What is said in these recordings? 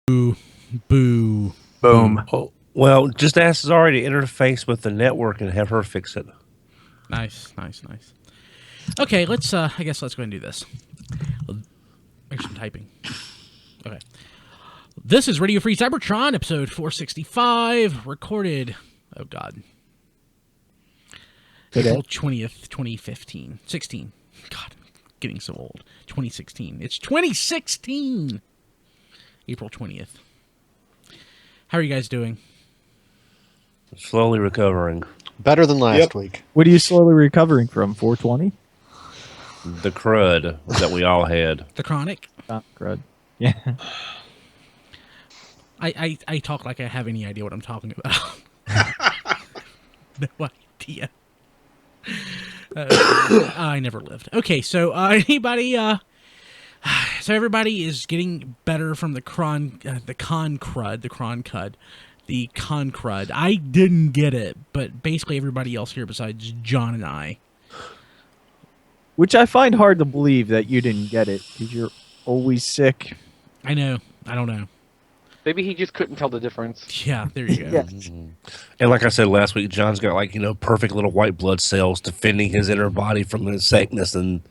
Boo. Boom. Oh, well, just ask Zari to interface with the network and have her fix it. Nice. Okay, let's. I guess let's go ahead and do this. Make some typing. Okay. This is Radio Free Cybertron, episode 465, recorded. Oh God. April 20th, 2015. 16. God, I'm getting so old. 2016. It's 2016. April 20th. How are you guys doing? Slowly recovering. Better than last week. What are you slowly recovering from? 420? The crud that we all had. The chronic? Crud. Yeah. I talk like I have any idea what I'm talking about. No idea. I never lived. Okay, so anybody? So everybody is getting better from the con crud. I didn't get it, but basically everybody else here besides John and I. Which I find hard to believe that you didn't get it, because you're always sick. I know. I don't know. Maybe he just couldn't tell the difference. Yeah, there you go. Yes. And like I said last week, John's got perfect little white blood cells defending his inner body from the sickness, and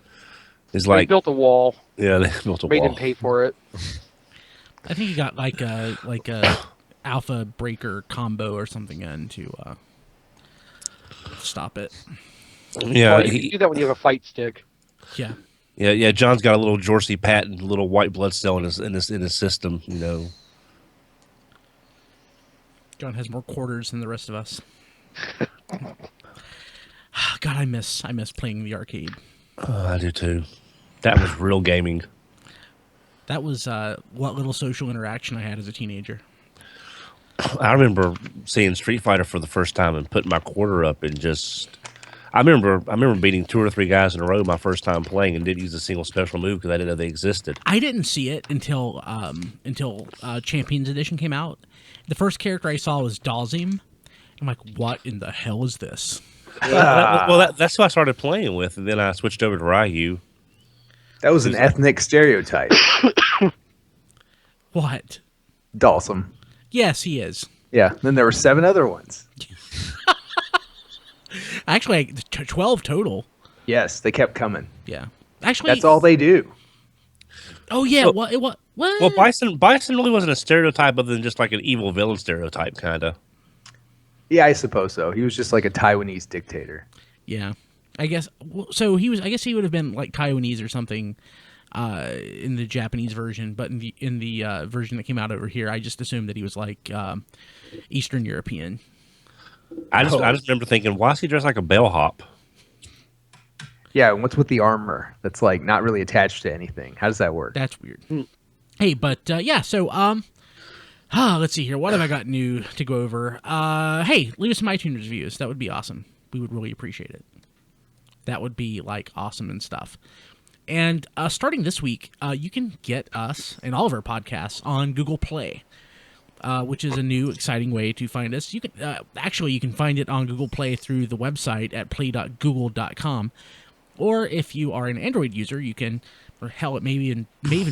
is They like, built a wall. yeah, they built a Made wall. him pay for it. I think he got like a alpha breaker combo or something in to stop it. Yeah, Well, you can do that when you have a fight stick. Yeah. yeah. John's got a little Dorsey Patton, little white blood cell in his system. John has more quarters than the rest of us. God, I miss playing the arcade. I do too. That was real gaming. That was what little social interaction I had as a teenager. I remember seeing Street Fighter for the first time and putting my quarter up and just. I remember beating 2 or 3 guys in a row my first time playing and didn't use a single special move because I didn't know they existed. I didn't see it until Champions Edition came out. The first character I saw was Dhalsim. I'm like, what in the hell is this? That's who I started playing with, and then I switched over to Ryu. That was an ethnic stereotype. What? Dhalsim. Yes, he is. Yeah. Then there were 7 other ones. Actually, 12 total. Yes, they kept coming. Yeah. Actually, That's all they do. Oh yeah. Well, What? Well, Bison really wasn't a stereotype other than just like an evil villain stereotype, kind of. Yeah, I suppose so. He was just like a Taiwanese dictator. Yeah. I guess. So he was. I guess he would have been like Taiwanese or something in the Japanese version, but in the version that came out over here, I just assumed that he was like Eastern European. I just remember thinking, why is he dressed like a bellhop? Yeah, and what's with the armor that's like not really attached to anything? How does that work? That's weird. Hey, but yeah, so let's see here. What have I got new to go over? Hey, leave us some iTunes reviews. That would be awesome. We would really appreciate it. That would be like awesome and stuff. And starting this week, you can get us and all of our podcasts on Google Play, which is a new exciting way to find us. You can you can find it on Google Play through the website at play.google.com. Or if you are an Android user, you can, or hell, it may even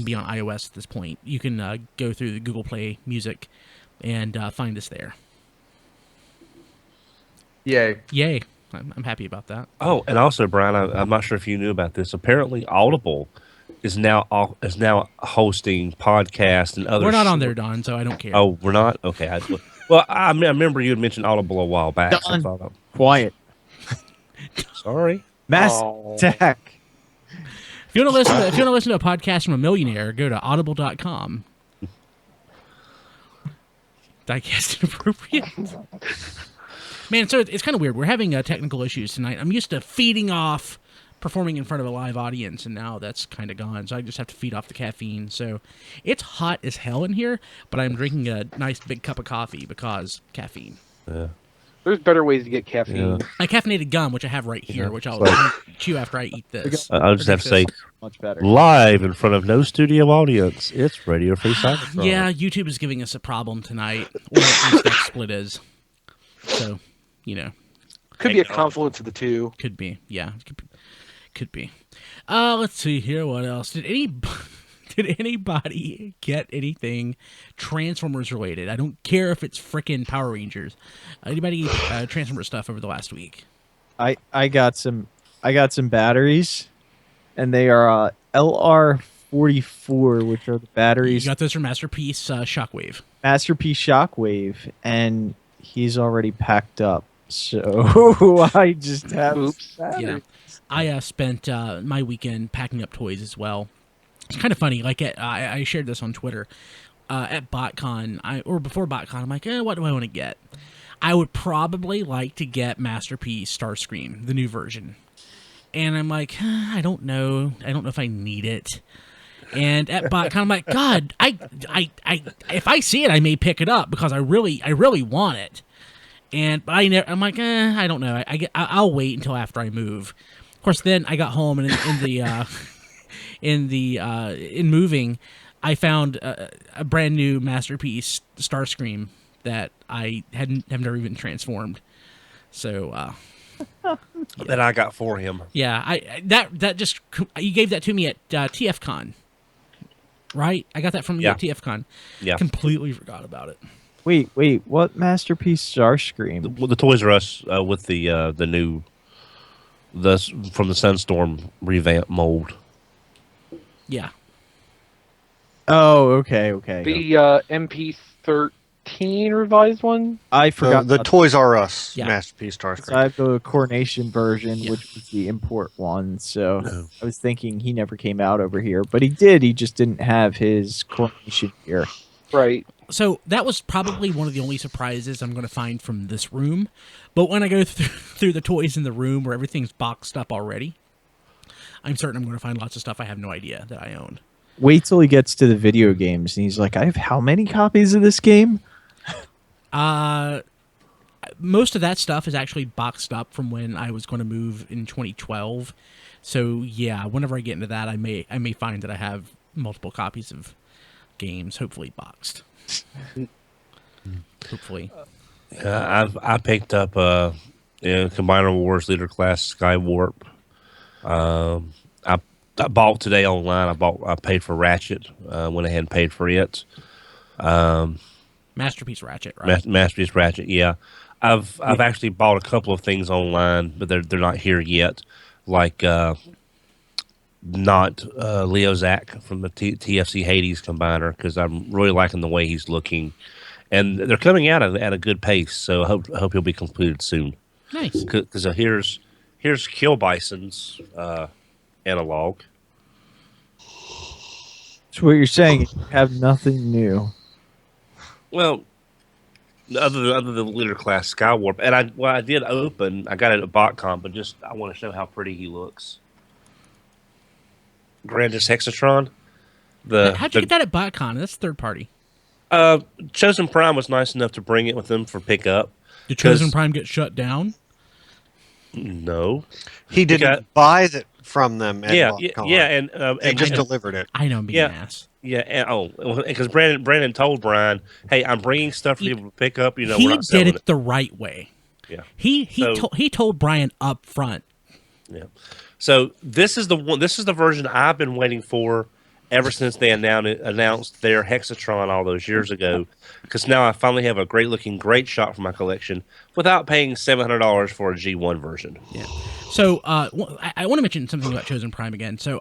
be on iOS at this point. You can go through the Google Play Music and find us there. Yay. Yay. I'm happy about that. Oh, and also, Brian, I'm not sure if you knew about this. Apparently, Audible is now hosting podcasts and other. We're not on there, Don, so I don't care. Oh, we're not? Okay. I remember you had mentioned Audible a while back. Don, So quiet. sorry. Mass attack. If you want to listen to a podcast from a millionaire, go to audible.com. Diecast inappropriate. Man, so it's kind of weird. We're having technical issues tonight. I'm used to feeding off performing in front of a live audience, and now that's kind of gone. So I just have to feed off the caffeine. So it's hot as hell in here, but I'm drinking a nice big cup of coffee because caffeine. Yeah. There's better ways to get caffeine. Yeah. A caffeinated gum, which I have right here, which I'll chew after I eat this. I'll just have to say, Much better. live in front of no studio audience, it's Radio Free Cybertron. Yeah, YouTube is giving us a problem tonight. Or at least XSplit is. So, Could be a confluence of the two. Could be, yeah. Could be. Let's see here. What else? Did Did anybody get anything Transformers related? I don't care if it's frickin' Power Rangers. Anybody Transformers stuff over the last week? I got some batteries, and they are LR44, which are the batteries. You got those from Masterpiece Shockwave. Masterpiece Shockwave, and he's already packed up. So I just have. Oops. Yeah, I spent my weekend packing up toys as well. It's kind of funny. Like I shared this on Twitter at BotCon, or before BotCon. I'm like, what do I want to get? I would probably like to get Masterpiece Starscream, the new version. And I'm like, I don't know. I don't know if I need it. And at BotCon, I'm like, God, I if I see it, I may pick it up because I really want it. And but I'm like, I don't know. I'll wait until after I move. Of course, then I got home and in moving, I found a brand new Masterpiece Starscream that have never even transformed. So that I got for him. Yeah, that just you gave that to me at TFCon, right? I got that from you at TFCon. Yeah, completely forgot about it. Wait, what Masterpiece Starscream? The Toys R Us with the new from the Sunstorm revamp mold. Yeah. Oh, okay. The MP13 revised one? I forgot the Toys R Us Yeah. Masterpiece Starscream. So I have the Coronation version, which was the import one. So I was thinking he never came out over here, but he did. He just didn't have his Coronation here. Right. So that was probably one of the only surprises I'm going to find from this room. But when I go through the toys in the room where everything's boxed up already, I'm certain I'm going to find lots of stuff I have no idea that I own. Wait till he gets to the video games, and he's like, I have how many copies of this game? Most of that stuff is actually boxed up from when I was going to move in 2012. So yeah, whenever I get into that, I may find that I have multiple copies of games, hopefully boxed. Hopefully. I picked up Combiner Wars Leader Class Skywarp. I bought today online. I paid for Ratchet. Went ahead and paid for it. Masterpiece Ratchet, right? Masterpiece Ratchet. Yeah, I've actually bought a couple of things online, but they're not here yet. Like not Leo Zach from the TFC Hades Combiner, because I'm really liking the way he's looking, and they're coming out at a good pace. So I hope he'll be completed soon. Nice. Because here's Kill Bison's analog. So what you're saying, you have nothing new. Well, other than the Leader Class Skywarp, and I did open. I got it at BotCon, but just I want to show how pretty he looks. Grandest Hexatron. How'd you get that at BotCon? That's third party. Chosen Prime was nice enough to bring it with them for pickup. Did Chosen Prime get shut down? No, he didn't buy that from them. At BotCon. And they just delivered it. I know I'm being an ass. Yeah, and, because Brandon told Brian, "Hey, I'm bringing stuff for people to pick up." You know, he we're not did selling it the right way. Yeah, he told Brian up front. Yeah, so this is the one. This is the version I've been waiting for ever since they announced their Hexatron all those years ago. Because now I finally have a great shot for my collection without paying $700 for a G1 version. Yeah. So I want to mention something about Chosen Prime again. So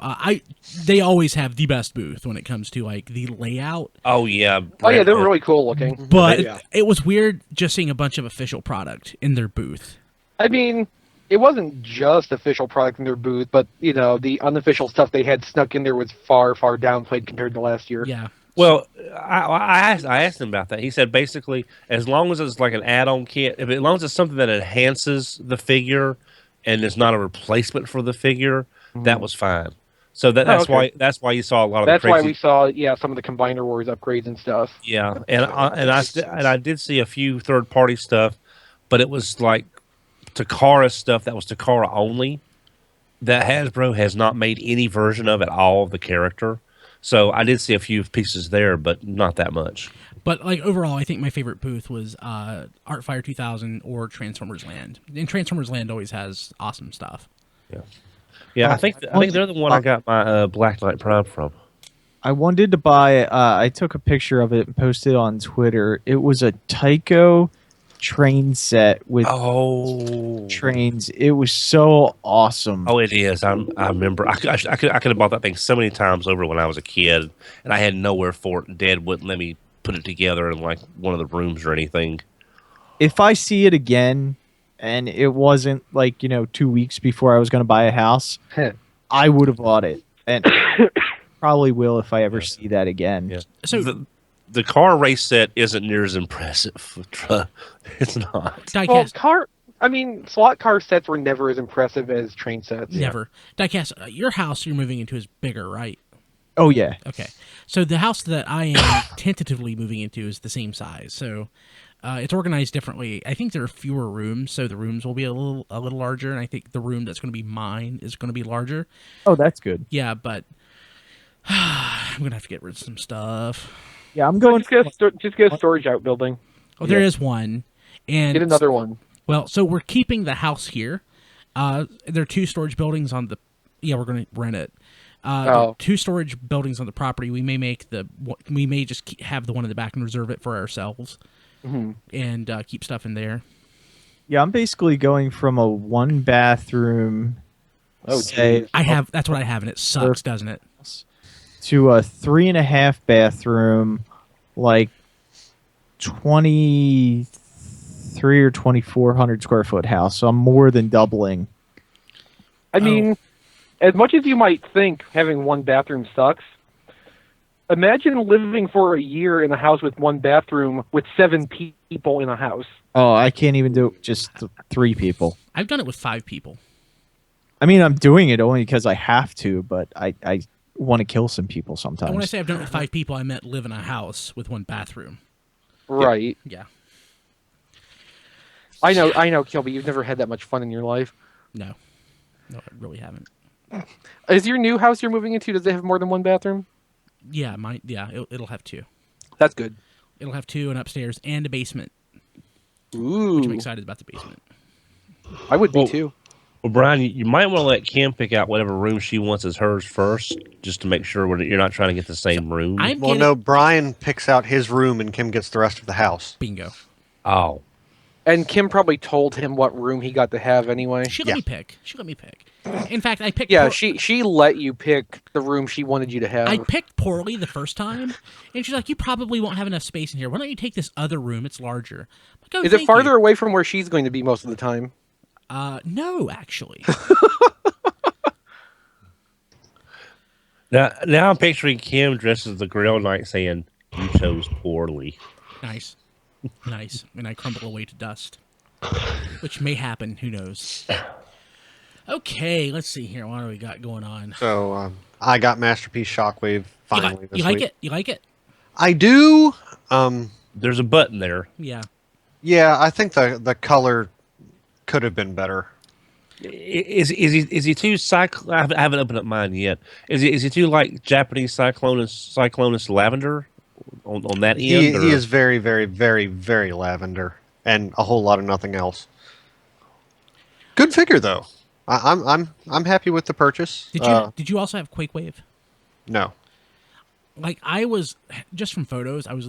they always have the best booth when it comes to like the layout. Oh yeah. They're really cool looking. But it was weird just seeing a bunch of official product in their booth. I mean, it wasn't just official product in their booth, but the unofficial stuff they had snuck in there was far, far downplayed compared to last year. Yeah. Well, I asked him about that. He said basically, as long as it's like an add-on kit, as long as it's something that enhances the figure and it's not a replacement for the figure, that was fine. So that's why you saw a lot of. That's the crazy... why we saw some of the Combiner Wars upgrades and stuff. Yeah, and I did see a few third-party stuff, but it was like Takara stuff that was Takara only. That Hasbro has not made any version of at all of the character. So I did see a few pieces there, but not that much. But like overall, I think my favorite booth was Artfire 2000 or Transformers Land. And Transformers Land always has awesome stuff. Yeah, I think they're the one I got my Black Knight Prime from. I wanted to buy. I took a picture of it and posted it on Twitter. It was a Tycho train set with trains. It was so awesome. Oh, it is. I remember. I could have bought that thing so many times over when I was a kid, and I had nowhere for it. And Dad wouldn't let me put it together in like one of the rooms or anything. If I see it again, and it wasn't like 2 weeks before I was going to buy a house, I would have bought it, and probably will if I ever see that again. Yeah. So the car race set isn't near as impressive. It's not. Well, slot car sets were never as impressive as train sets. Never. Diecast, your house you're moving into is bigger, right? Oh, yeah. Okay. So the house that I am tentatively moving into is the same size. So it's organized differently. I think there are fewer rooms, so the rooms will be a little larger, and I think the room that's going to be mine is going to be larger. Oh, that's good. Yeah, but I'm going to have to get rid of some stuff. Yeah, I'm going... Just get a storage outbuilding. Oh, there is one. And get another one. Well, so we're keeping the house here. There are 2 storage buildings on the... Yeah, we're going to rent it. There are 2 storage buildings on the property. We may just have the one in the back and reserve it for ourselves, and keep stuff in there. Yeah, I'm basically going from a 1-bathroom. That's what I have, and it sucks, doesn't it? To a 3.5 bathroom, like 23 or 2,400 square foot house. So I'm more than doubling. I mean, as much as you might think having 1 bathroom sucks, imagine living for a year in a house with 1 bathroom with 7 people in a house. Oh, I can't even do it just 3 people. I've done it with 5 people. I mean, I'm doing it only because I have to, but I want to kill some people sometimes. And when I say I've done it with 5 people, I meant live in a house with 1 bathroom. Right. Yeah. I know, Kilby, you've never had that much fun in your life. No, I really haven't. Is your new house you're moving into, does it have more than 1 bathroom? Yeah, it'll have 2. That's good. It'll have 2, an upstairs and a basement. Ooh. Which I'm excited about the basement. I would be too. Well, Brian, you might want to let Kim pick out whatever room she wants as hers first, just to make sure you're not trying to get the same room. No, Brian picks out his room and Kim gets the rest of the house. Bingo. Oh. And Kim probably told him what room he got to have anyway. She let me pick. In fact, I picked... Yeah, she let you pick the room she wanted you to have. I picked poorly the first time, and she's like, you probably won't have enough space in here. Why don't you take this other room? It's larger. Like, Is it farther away from where she's going to be most of the time? No, actually. Now I'm picturing Kim dressed as the grill knight saying, "You chose poorly." Nice. And I crumble away to dust, which may happen. Who knows? Okay, let's see here. What do we got going on? So I got Masterpiece Shockwave finally this week. You like it? I do. There's a button there. Yeah. Yeah, I think the color could have been better. Is he too I haven't opened up mine yet. Is he too like Japanese cyclonus lavender on that end? He is very, very, very, very lavender, and a whole lot of nothing else. Good figure though. I'm happy with the purchase. Did you also have QuakeWave? No. Like, I was, just from photos, I was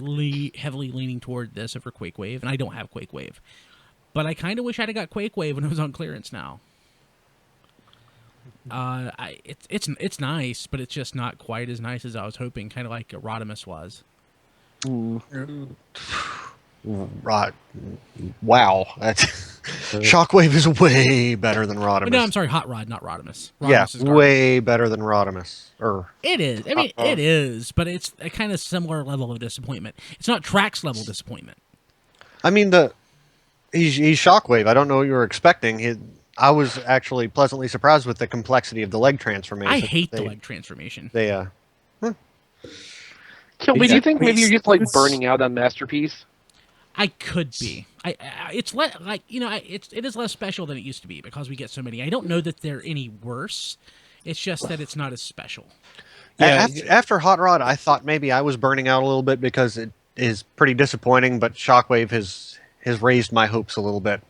heavily leaning toward this over QuakeWave, and I don't have QuakeWave. But I kind of wish I'd have got QuakeWave when it was on clearance now. It's nice, but it's just not quite as nice as I was hoping, kind of like Rodimus was. Right. Wow. Shockwave is way better than Rodimus. No, I'm sorry, Hot Rod, not Rodimus. Rodimus is way better than Rodimus. It is. I mean, it is, but it's a kind of similar level of disappointment. It's not Trax level disappointment. I mean, he's Shockwave. I don't know what you were expecting. I was actually pleasantly surprised with the complexity of the leg transformation. I hate the leg transformation. Kilby, do you think maybe you're just like burning out on Masterpiece? I could be. It is less special than it used to be because we get so many. I don't know that they're any worse. It's just that it's not as special. Yeah. After Hot Rod, I thought maybe I was burning out a little bit because it is pretty disappointing. But Shockwave has raised my hopes a little bit.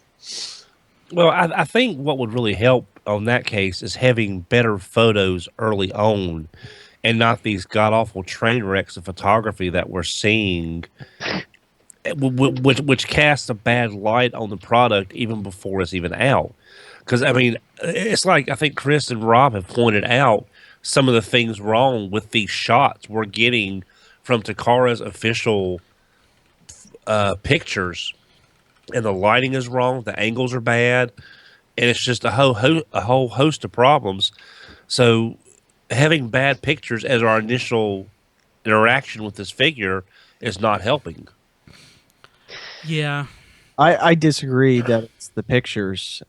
Well, I think what would really help on that case is having better photos early on. and not these god awful train wrecks of photography that we're seeing, which casts a bad light on the product even before it's even out. Because I mean, it's like I think Chris and Rob have pointed out some of the things wrong with these shots we're getting from Takara's official pictures, and the lighting is wrong, the angles are bad, and it's just a whole host of problems. So having bad pictures as our initial interaction with this figure is not helping. Yeah. I disagree that it's the pictures.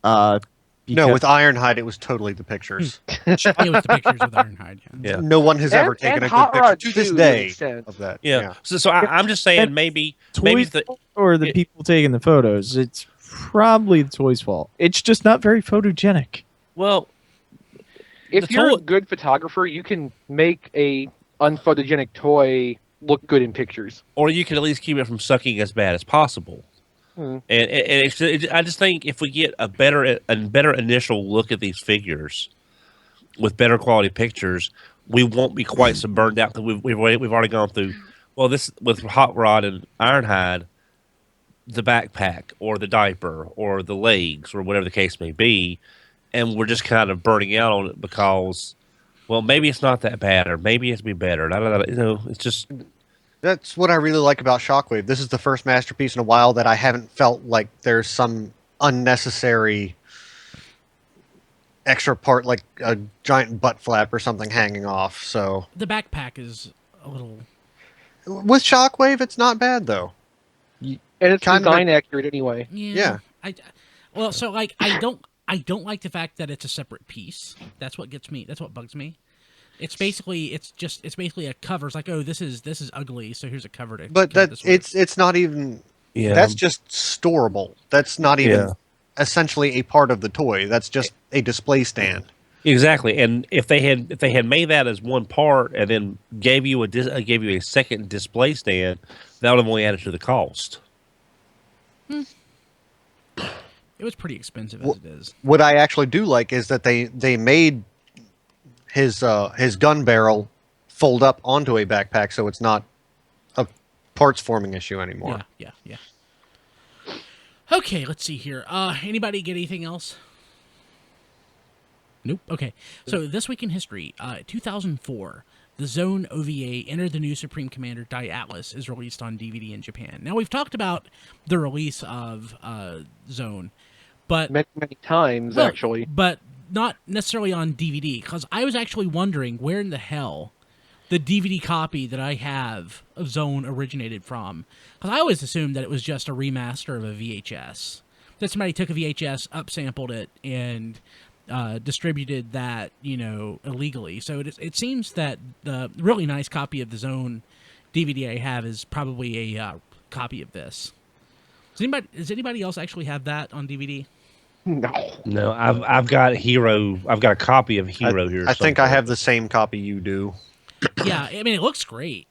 No, with Ironhide, it was totally the pictures. It was the pictures with Ironhide. Yeah. No one has ever taken a good Hot picture Rod to this too, day to an extent. of that. Yeah. So I'm just saying maybe the or the people taking the photos. It's probably the toy's fault. It's just not very photogenic. well. If The you're a toy- good photographer, you can make a unphotogenic toy look good in pictures. Or you can at least keep it from sucking as bad as possible. Hmm. And I just think if we get a better initial look at these figures with better quality pictures, we won't be quite so burned out that we've already gone through. Well, this with Hot Rod and Ironhide, the backpack or the diaper or the legs or whatever the case may be, and we're just kind of burning out on it because, well, maybe it's not that bad or maybe it's be better. You know, it's just. That's what I really like about Shockwave. This is the first masterpiece in a while that I haven't felt like there's some unnecessary extra part, like a giant butt flap or something hanging off. So The backpack is a little. with Shockwave, it's not bad though. And it's Kind of design accurate anyway. Yeah. Well, so like I don't like the fact that it's a separate piece. That's what gets me. That's what bugs me. It's basically a cover. It's like, oh, this is ugly, so here's a cover to. But cover that this with. it's not even. Yeah. That's just storable. That's not even Yeah. essentially a part of the toy. That's just a display stand. Exactly, and if they had made that as one part and then gave you a second display stand, that would have only added to the cost. It was pretty expensive as it is. What I actually do like is that they made his gun barrel fold up onto a backpack, so it's not a parts forming issue anymore. Yeah. Okay, let's see here. Anybody get anything else? Nope. Okay. So this week in history, 2004, the Zone OVA Enter the New Supreme Commander Die Atlas is released on DVD in Japan. Now we've talked about the release of Zone, but Many times, actually. but not necessarily on DVD, because I was actually wondering where in the hell the DVD copy that I have of Zone originated from. Because I always assumed that it was just a remaster of a VHS. That somebody took a VHS, upsampled it, and distributed that, illegally. So it seems that the really nice copy of the Zone DVD I have is probably a copy of this. Does anybody else actually have that on DVD? No, I've got Hero. I've got a copy of Hero here. I think I somewhere. have the same copy you do. Yeah, I mean, it looks great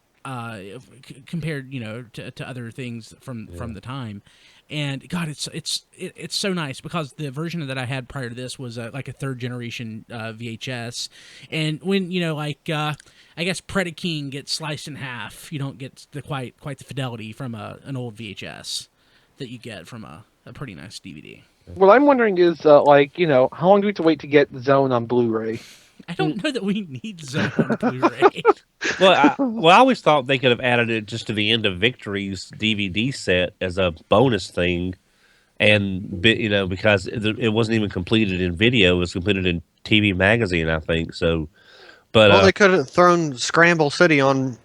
compared, to other things from the time. And God, it's so nice because the version that I had prior to this was like a third generation VHS, and when I guess Predaking gets sliced in half, you don't get the quite the fidelity from an old VHS that you get from a pretty nice DVD. What I'm wondering is, how long do we have to wait to get Zone on Blu-ray? I don't know that we need Zone on Blu-ray. I always thought they could have added it just to the end of Victory's DVD set as a bonus thing, and because it wasn't even completed in video; it was completed in TV magazine, I think. So, but They could have thrown Scramble City on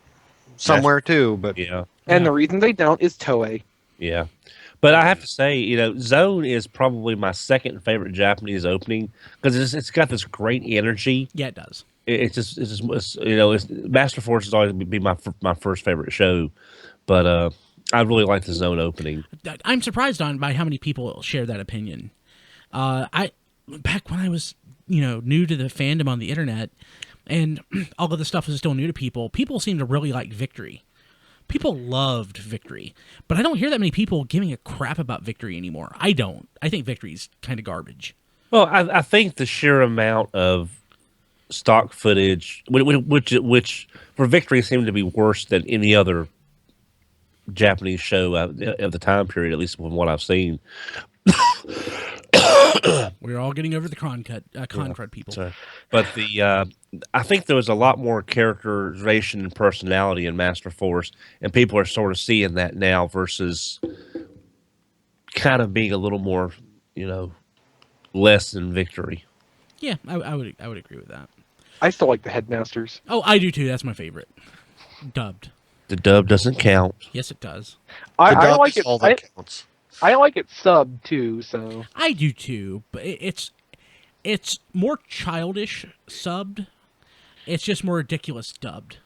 somewhere too. But yeah, And the reason they don't is Toei. yeah. But I have to say, Zone is probably my second favorite Japanese opening because it's got this great energy. Yeah, it does. It's Master Force has always been my first favorite show, but I really like the Zone opening. I'm surprised by how many people share that opinion. Back when I was new to the fandom on the internet, and all of the stuff was still new to people seem to really like Victory. People loved Victory, but I don't hear that many people giving a crap about Victory anymore. I don't. I think Victory's kind of garbage. Well, I think the sheer amount of stock footage, which for Victory seemed to be worse than any other Japanese show of the time period, at least from what I've seen. We're all getting over the crud people. Sorry. But I think there was a lot more characterization and personality in Master Force, and people are sort of seeing that now versus kind of being a little more, less than Victory. Yeah, I would agree with that. I still like the Headmasters. Oh, I do too. That's my favorite. Dubbed. The dub doesn't count. Yes, it does. I like it. All that counts. I like it subbed too. So I do too, but it's more childish subbed. It's just more ridiculous dubbed.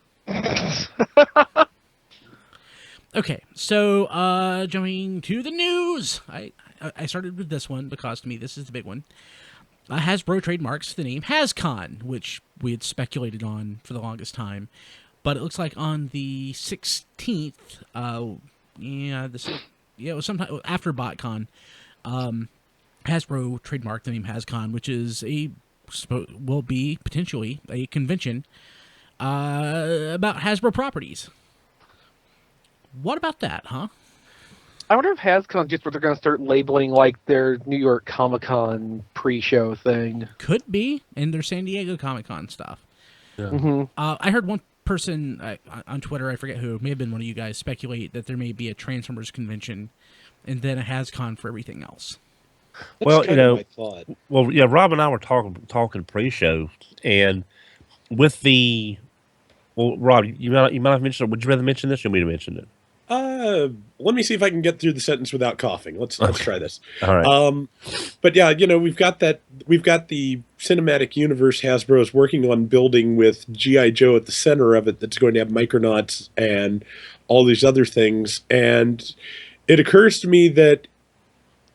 Okay, so jumping to the news. I started with this one because to me this is the big one. Hasbro trademarks the name Hascon, which we had speculated on for the longest time, but it looks like on the 16th. It was sometime after BotCon. Hasbro trademarked the name Hascon, which is will be potentially a convention about Hasbro properties. What about that, huh? I wonder if Hascon just what they're going to start labeling like their New York Comic-Con pre-show thing. Could be, and their San Diego Comic-Con stuff. Yeah. Mm-hmm. I heard one person on Twitter, I forget who, may have been one of you guys, speculate that there may be a Transformers convention and then a Hascon for everything else. Well, Rob and I were talking pre-show, and with the Rob, you might have mentioned it. Would you rather mention this or me to mention it? Let me see if I can get through the sentence without coughing. Let's try this. All right. But yeah, we've got the cinematic universe Hasbro is working on building with G.I. Joe at the center of it. That's going to have Micronauts and all these other things. And it occurs to me that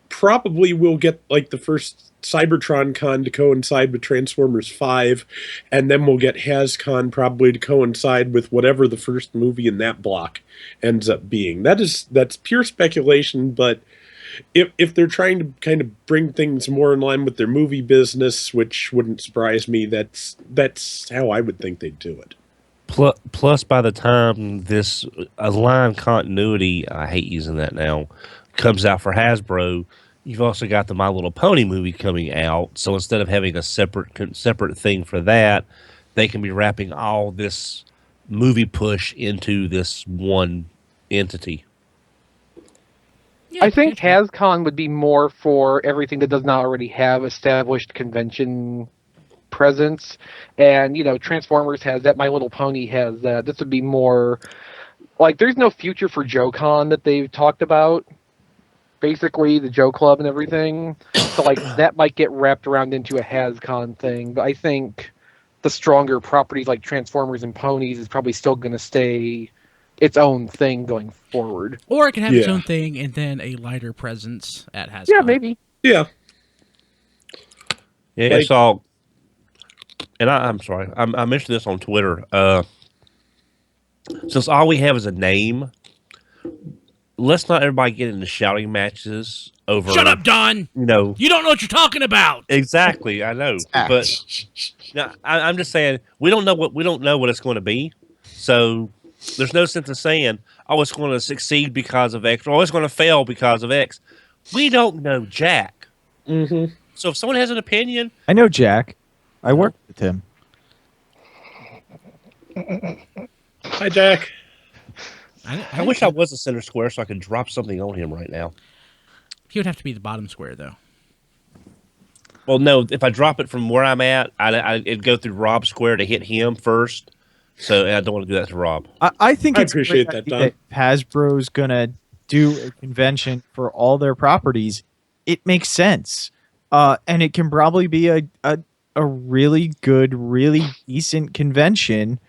probably we'll get like the first Cybertron Con to coincide with Transformers 5, and then we'll get Hascon probably to coincide with whatever the first movie in that block ends up being. That's pure speculation, but if they're trying to kind of bring things more in line with their movie business, which wouldn't surprise me, that's how I would think they'd do it. Plus, by the time this aligned continuity, I hate using that now, comes out for Hasbro, you've also got the My Little Pony movie coming out. So instead of having a separate thing for that, they can be wrapping all this movie push into this one entity. Yeah, I think Hascon would be more for everything that does not already have established convention presence. And, Transformers has that, My Little Pony has that. This would be more like there's no future for JoeCon that they've talked about. Basically, the Joe Club and everything. So, that might get wrapped around into a Hascon thing. But I think the stronger properties like Transformers and Ponies is probably still going to stay its own thing going forward. Or it can have its own thing and then a lighter presence at Hascon. Yeah, maybe. Yeah. Yeah, it's all. And I'm sorry, I mentioned this on Twitter. Since all we have is a name, let's not everybody get into shouting matches over. Shut up, Don! You don't know what you're talking about. Exactly, I know. But now, I'm just saying we don't know what it's going to be. So there's no sense in saying, "Oh, it's going to succeed because of X," or "Oh, it's going to fail because of X." We don't know Jack. Mm-hmm. So if someone has an opinion, I know Jack. I worked with him. Hi, Jack. I wish I was a center square so I could drop something on him right now. He would have to be the bottom square, though. Well, no, if I drop it from where I'm at, it'd go through Rob's square to hit him first. So I don't want to do that to Rob. I think I it's appreciate great that, idea Don. Hasbro's going to do a convention for all their properties. It makes sense. And it can probably be a really good, really decent convention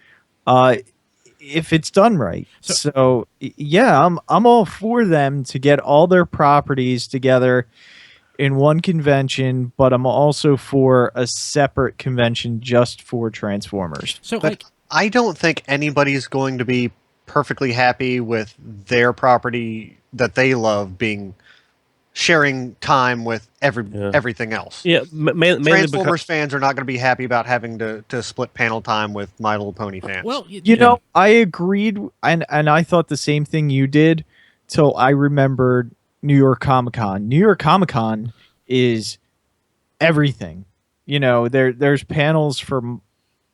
if it's done right. So yeah, I'm all for them to get all their properties together in one convention, but I'm also for a separate convention just for Transformers. So, But I don't think anybody's going to be perfectly happy with their property that they love being sharing time with everything else. Yeah, mainly Transformers fans are not going to be happy about having to split panel time with My Little Pony fans. Well, You know, I agreed, and I thought the same thing you did, till I remembered New York Comic Con. New York Comic Con is everything. You know, there's panels for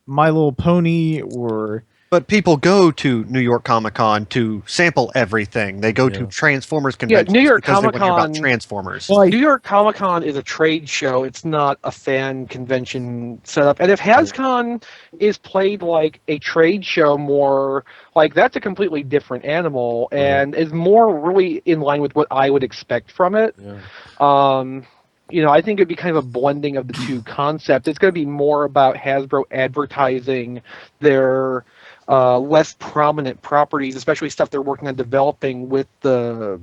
My Little Pony or. But people go to New York Comic Con to sample everything. They go to Transformers conventions New York because they want to hear Comic-Con- about Transformers. New York Comic Con is a trade show. It's not a fan convention setup. And if Hascon is played like a trade show more, like that's a completely different animal and is more really in line with what I would expect from it. You know, I think it'd be kind of a blending of the two concepts. It's going to be more about Hasbro advertising their less prominent properties, especially stuff they're working on developing with the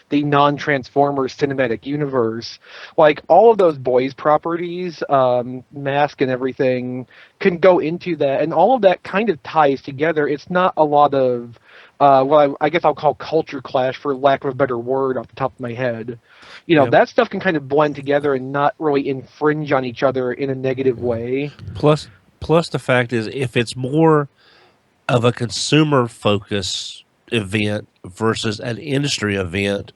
non-Transformers cinematic universe. Like all of those boys properties, Mask and everything can go into that, and all of that kind of ties together. It's not a lot of what I guess I'll call culture clash, for lack of a better word off the top of my head. You know, that stuff can kind of blend together and not really infringe on each other in a negative way. Plus the fact is, if it's more of a consumer focus event versus an industry event,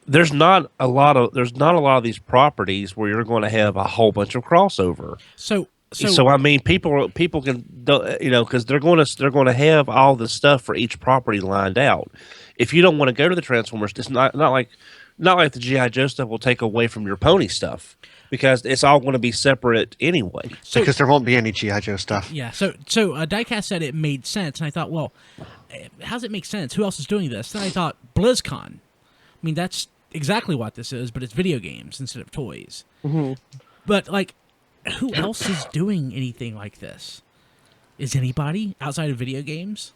there's not a lot of these properties where you're going to have a whole bunch of crossover. So I mean, people can, you know, because they're going to have all the stuff for each property lined out. If you don't want to go to the Transformers, it's not like the G.I. Joe stuff will take away from your pony stuff, because it's all going to be separate anyway. So, because there won't be any G.I. Joe stuff. Yeah, so Diecast said it made sense, and I thought, well, how does it make sense? Who else is doing this? Then I thought, BlizzCon. I mean, that's exactly what this is, but it's video games instead of toys. Mm-hmm. But, like, who else is doing anything like this? Is anybody outside of video games?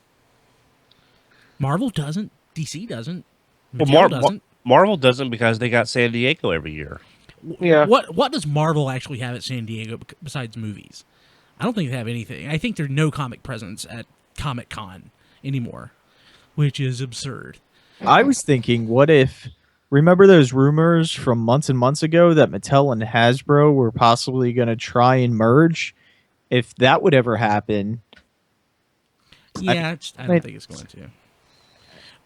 Marvel doesn't. DC doesn't. Mattel doesn't. Marvel doesn't, because they got San Diego every year. Yeah. What does Marvel actually have at San Diego besides movies? I don't think they have anything. I think there's no comic presence at Comic-Con anymore, which is absurd. I was thinking, what if... Remember those rumors from months and months ago that Mattel and Hasbro were possibly going to try and merge? If that would ever happen... Yeah, I don't think it's going to.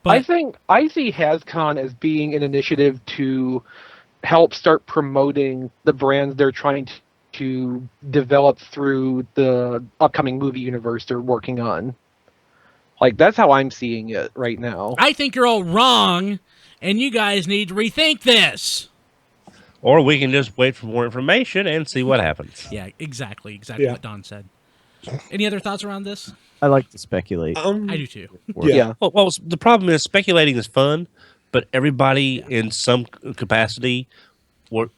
But I see Hascon as being an initiative to help start promoting the brands they're trying to develop through the upcoming movie universe they're working on. Like, that's how I'm seeing it right now. I think you're all wrong, and you guys need to rethink this. Or we can just wait for more information and see what happens. Yeah, exactly what Don said. Any other thoughts around this? I like to speculate. I do too. Yeah. Well, the problem is speculating is fun, but everybody in some capacity,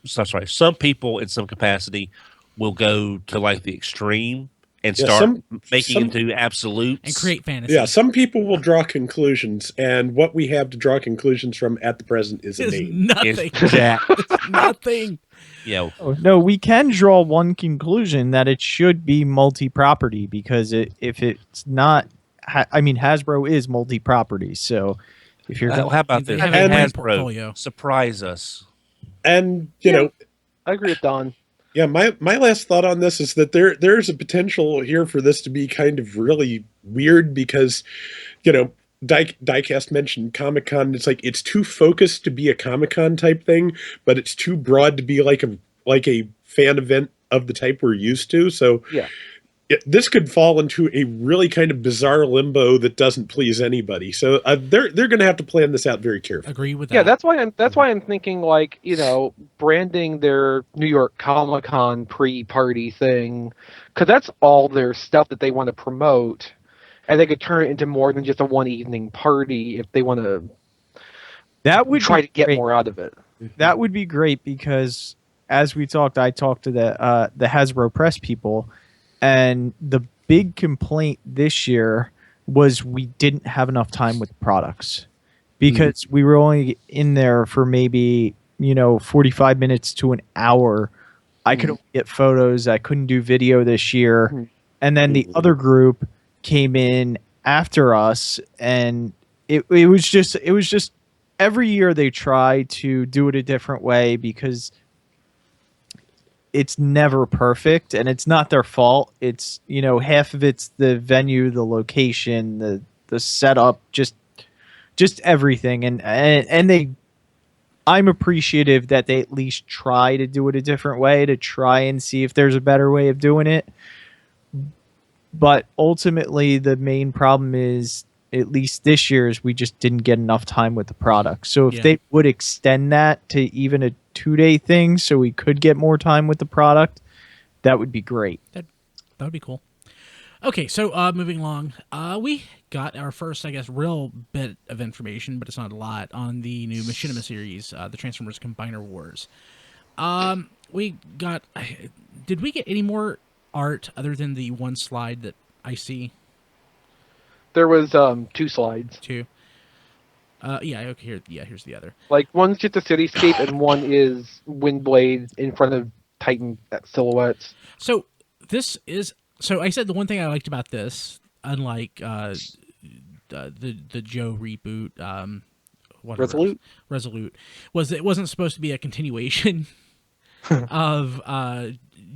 some people in some capacity will go to like the extreme and start making into absolutes and create fantasy. Yeah, some people will draw conclusions, and what we have to draw conclusions from at the present is a name. Nothing. Nothing. Yeah. No, we can draw one conclusion, that it should be multi-property, because if it's not, I mean, Hasbro is multi-property. So if you're, how about They this? have a brand Hasbro, portfolio. surprise us. And you know, I agree with Don. yeah, my last thought on this is that there's a potential here for this to be kind of really weird, because, you know, Diecast mentioned Comic-Con. It's like it's too focused to be a Comic-Con type thing, but it's too broad to be like a fan event of the type we're used to. So yeah, this could fall into a really kind of bizarre limbo that doesn't please anybody. So they're going to have to plan this out very carefully. Agree with that. Yeah, that's why I'm thinking, like, you know, branding their New York Comic-Con pre-party thing, because that's all their stuff that they want to promote. And they could turn it into more than just a one evening party if they want to try to get more out of it. That would be great, because as we talked, I talked to the Hasbro press people, and the big complaint this year was we didn't have enough time with products, because we were only in there for maybe, 45 minutes to an hour. I could only get photos. I couldn't do video this year. And then the other group came in after us, and it was just every year they try to do it a different way because it's never perfect, and it's not their fault. It's, half of it's the venue, the location, the setup, just everything. And they, I'm appreciative that they at least try to do it a different way, to try and see if there's a better way of doing it. But ultimately, the main problem is, at least this year, is we just didn't get enough time with the product. So if they would extend that to even a 2-day thing so we could get more time with the product, that would be great. That would be cool. Okay, so moving along, we got our first, I guess, real bit of information, but it's not a lot, on the new Machinima series, the Transformers Combiner Wars. We got... Did we get any more art other than the one slide that I see? There was 2 slides. 2. Here's the other. Like, one's just a cityscape, and one is Windblade in front of Titan silhouettes. So this is... So I said the one thing I liked about this, unlike the Joe reboot, Resolute, was that it wasn't supposed to be a continuation of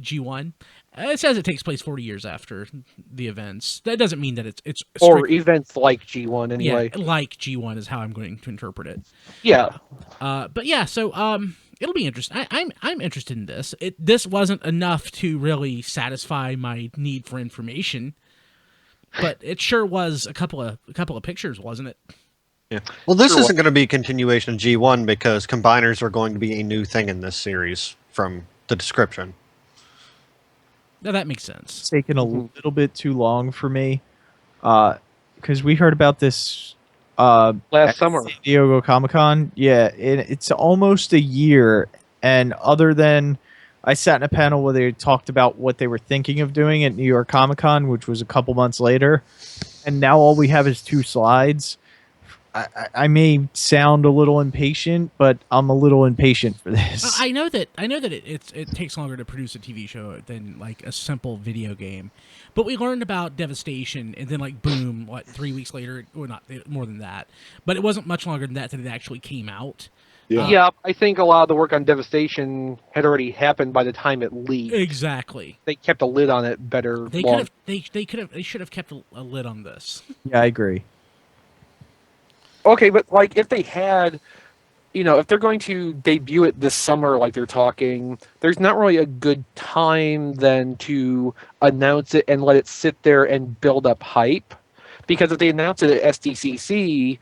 G1. It says it takes place 40 years after the events. That doesn't mean that it's or events like G1 anyway. Yeah, like G1 is how I'm going to interpret it. Yeah. But yeah, so it'll be interesting. I'm interested in this. This wasn't enough to really satisfy my need for information, but it sure was a couple of pictures, wasn't it? Yeah. Well, this isn't going to be a continuation of G1 because combiners are going to be a new thing in this series from the description. Now that makes sense. It's taken a little bit too long for me because we heard about this last summer. San Diego Comic-Con. Yeah, it's almost a year, and other than I sat in a panel where they talked about what they were thinking of doing at New York Comic-Con, which was a couple months later, and now all we have is 2 slides. I may sound a little impatient, but I'm a little impatient for this. I know that it takes longer to produce a TV show than like a simple video game, but we learned about Devastation, and then like boom, 3 weeks later, or not more than that, but it wasn't much longer than that it actually came out. Yeah, I think a lot of the work on Devastation had already happened by the time it leaked. Exactly. They kept a lid on it better. They should have kept a lid on this. Yeah, I agree. Okay, but like if they had, if they're going to debut it this summer like they're talking, there's not really a good time then to announce it and let it sit there and build up hype. Because if they announce it at SDCC,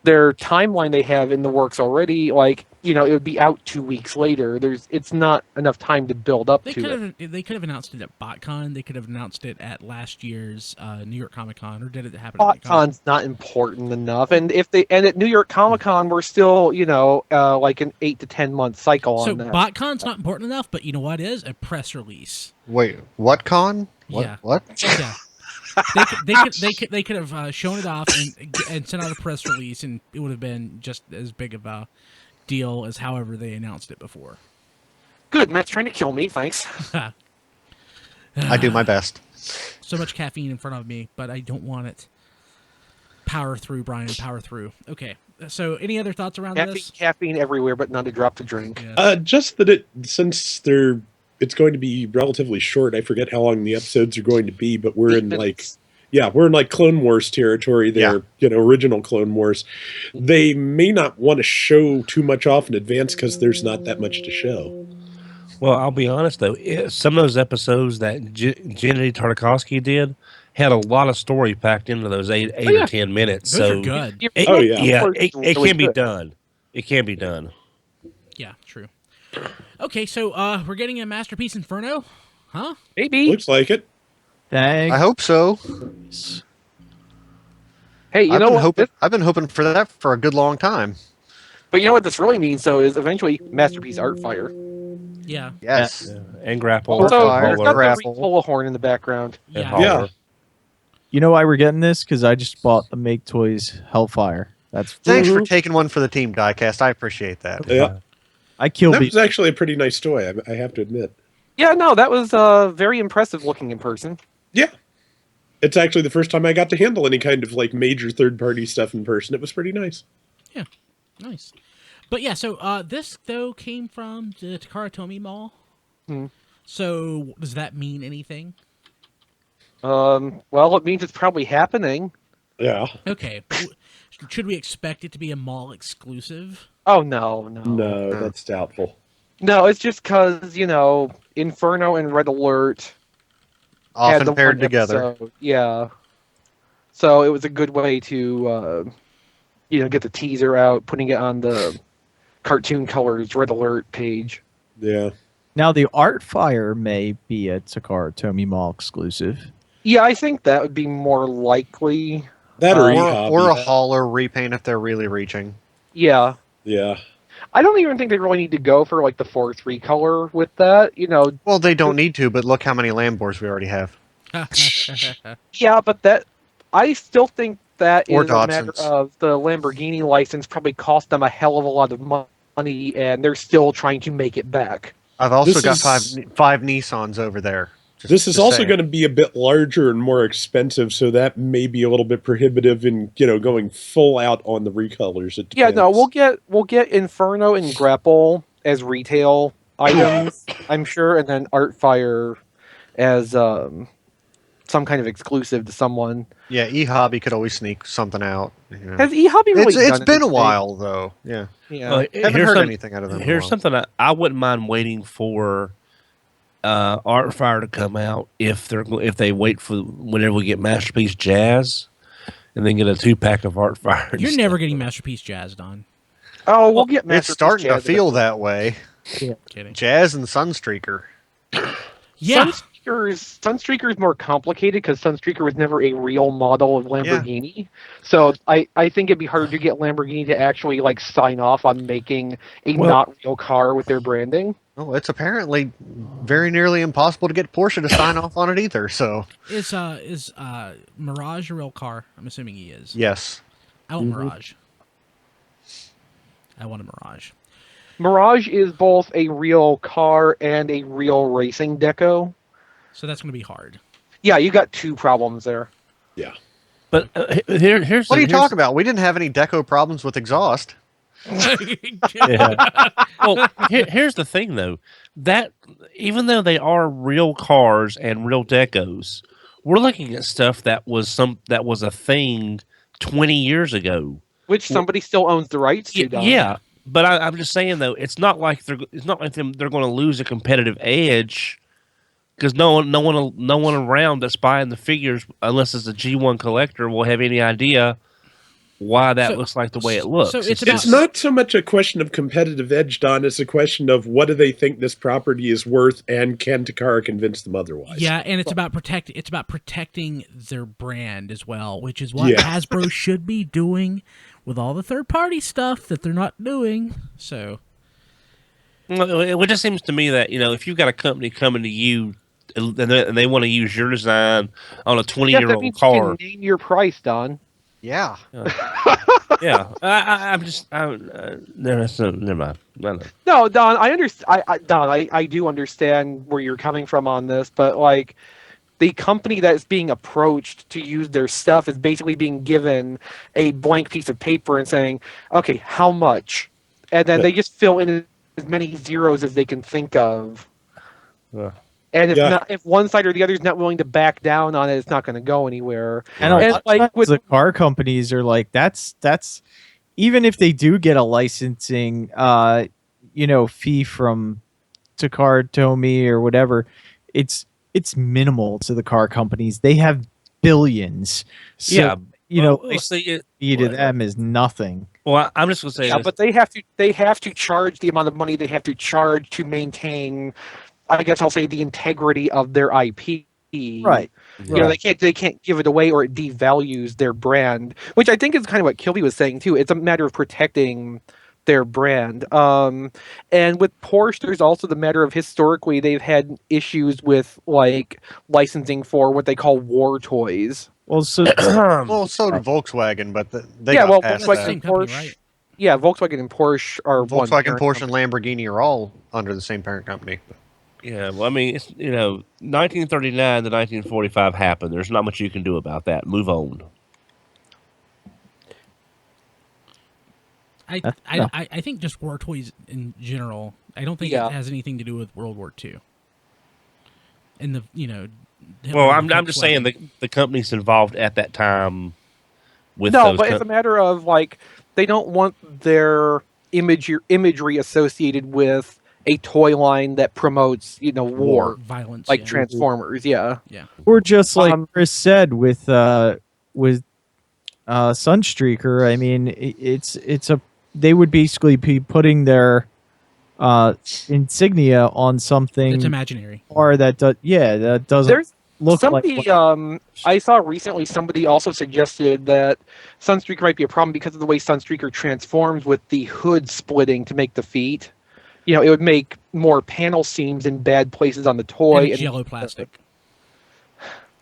their timeline they have in the works already, it would be out 2 weeks later. It's not enough time to build up to it. They could have announced it at BotCon. They could have announced it at last year's New York Comic Con, or did it happen? BotCon's not important enough, and at New York Comic Con we're still like an 8 to 10 month cycle on that. So BotCon's not important enough, but you know what is a press release. Wait, what con? Yeah. What? Yeah. They could have shown it off and sent out a press release, and it would have been just as big of a deal as however they announced it before. Good, Matt's trying to kill me. Thanks. I do my best. So much caffeine in front of me, but I don't want it. Power through, Brian. Power through. Okay. So, any other thoughts around this? Caffeine everywhere, but not a drop to drink. Yes. Just that it's going to be relatively short. I forget how long the episodes are going to be, but we're in like Clone Wars territory there, original Clone Wars. They may not want to show too much off in advance because there's not that much to show. Well, I'll be honest, though. Some of those episodes that Gennady Tartakovsky did had a lot of story packed into those 8 or 10 minutes. Those so are good. It can be done. It can be done. Yeah, true. Okay, so we're getting a Masterpiece Inferno? Huh? Maybe. Looks like it. Thanks. I hope so. Hey, I've been hoping for that for a good long time. But you know what this really means, though, is eventually Masterpiece Artfire. Yeah. Yes. Yeah. And Grapple. Also, Fire, there's got the grapple. Polahorn in the background. Yeah. Yeah. You know why we're getting this? Because I just bought the Make Toys Hellfire. Thanks for taking one for the team, Diecast. I appreciate that. Yeah. I killed That it. was actually a pretty nice toy, I have to admit. Yeah, no, that was very impressive looking in person. Yeah. It's actually the first time I got to handle any kind of like major third-party stuff in person. It was pretty nice. Yeah. Nice. But yeah, so this though came from the Takara Tomy Mall. Hmm. So does that mean anything? Well, it means it's probably happening. Yeah. Okay. Should we expect it to be a mall exclusive? Oh no. No, that's doubtful. No, it's just because Inferno and Red Alert had Often the paired one together. episode. Yeah. So it was a good way to get the teaser out, putting it on the Cartoon Colors Red Alert page. Yeah. Now, the Art Fire may be a Takara Tomy Mall exclusive. Yeah, I think that would be more likely. That or Or e-hobby. a hauler repaint if they're really reaching. Yeah. Yeah. I don't even think they really need to go for like the 4-3 color with that. Well, they don't need to, but look how many Lambors we already have. Yeah, but I still think that Or is a matter Dodsons. of the Lamborghini license probably cost them a hell of a lot of money, and they're still trying to make it back. I've also This got is- five Nissans over there. This is also going to be a bit larger and more expensive, so that may be a little bit prohibitive in going full out on the recolors. It Yeah, no, depends. we'll get Inferno and Grapple as retail items, I'm sure, and then Artfire as some kind of exclusive to someone. Yeah, eHobby could always sneak something out. Yeah. Has eHobby really It's done been a anything? while though. Yeah, Yeah. haven't heard anything out of them. in a Here's while. something I wouldn't mind waiting for Artfire to come out if they wait for whenever we get Masterpiece Jazz, and then get a 2-pack of Artfire. You're never getting Masterpiece Jazz, Don. Oh, we'll get It's Masterpiece starting to Jazz feel that way. Kidding. Jazz and Sunstreaker. Yeah. Sunstreaker is more complicated because Sunstreaker was never a real model of Lamborghini. So I think it'd be harder to get Lamborghini to actually sign off on making a not real car with their branding. Oh, it's apparently very nearly impossible to get Porsche to sign off on it either. So Is Mirage a real car? I'm assuming he is. yes, I want Mirage. I want a Mirage. Mirage is both a real car and a real racing deco. So that's going to be hard. Yeah, you got two problems there. Yeah. But here's what are you talking about? We didn't have any deco problems with exhaust. Yeah. Well, here's the thing though, that even though they are real cars and real decos, we're looking at stuff that was a thing 20 years ago, Which somebody still owns the rights to. Don. Yeah, but I'm just saying though, it's not like they're going to lose a competitive edge, because no one around that's buying the figures, unless it's a G1 collector, will have any idea why that looks like the way it looks. So It's not so much a question of competitive edge, Don. It's a question of what do they think this property is worth, and can Takara convince them otherwise? Yeah, and it's about protecting their brand as well, which is what Hasbro should be doing with all the third-party stuff that they're not doing. So it just seems to me that if you've got a company coming to you and they want to use your design on a 20-year-old car, you can name your price, Don. Yeah. yeah, never mind. No, Don, I understand. I do understand where you're coming from on this, but the company that is being approached to use their stuff is basically being given a blank piece of paper and saying, "Okay, how much?" And then they just fill in as many zeros as they can think of. And if one side or the other is not willing to back down on it, it's not going to go anywhere. And a lot of times the car companies are like, that's even if they do get a licensing, fee from Takara Tomy or whatever, it's minimal to the car companies. They have billions. So, fee to them is nothing. Well, I'm just going to say, yeah, but they have to charge the amount of money they have to charge to maintain, I guess I'll say, the integrity of their IP. Right. They can't give it away or it devalues their brand, which I think is kind of what Kilby was saying too. It's a matter of protecting their brand. And with Porsche, there's also the matter of historically they've had issues with licensing for what they call war toys. Well, so so did Volkswagen, but they got past Volkswagen that. and Porsche. Right? Yeah, Volkswagen and Porsche are Volkswagen, Porsche, and Lamborghini are all under the same parent company. Yeah, well, I mean, it's 1939 to 1945 happened. There's not much you can do about that. Move on. I think just war toys in general. I don't think Yeah. it has anything to do with World War II. And Well, I'm just saying the companies involved at that time with No, those but it's a matter of like they don't want their imagery associated with a toy line that promotes, war, violence, like yeah. Transformers. Yeah. Or just like Um, Chris said with Sunstreaker. I mean, they would basically be putting their insignia on something It's imaginary. or that doesn't There's look somebody like I saw recently. Somebody also suggested that Sunstreaker might be a problem because of the way Sunstreaker transforms with the hood splitting to make the feet. It would make more panel seams in bad places on the toy. And it's yellow plastic.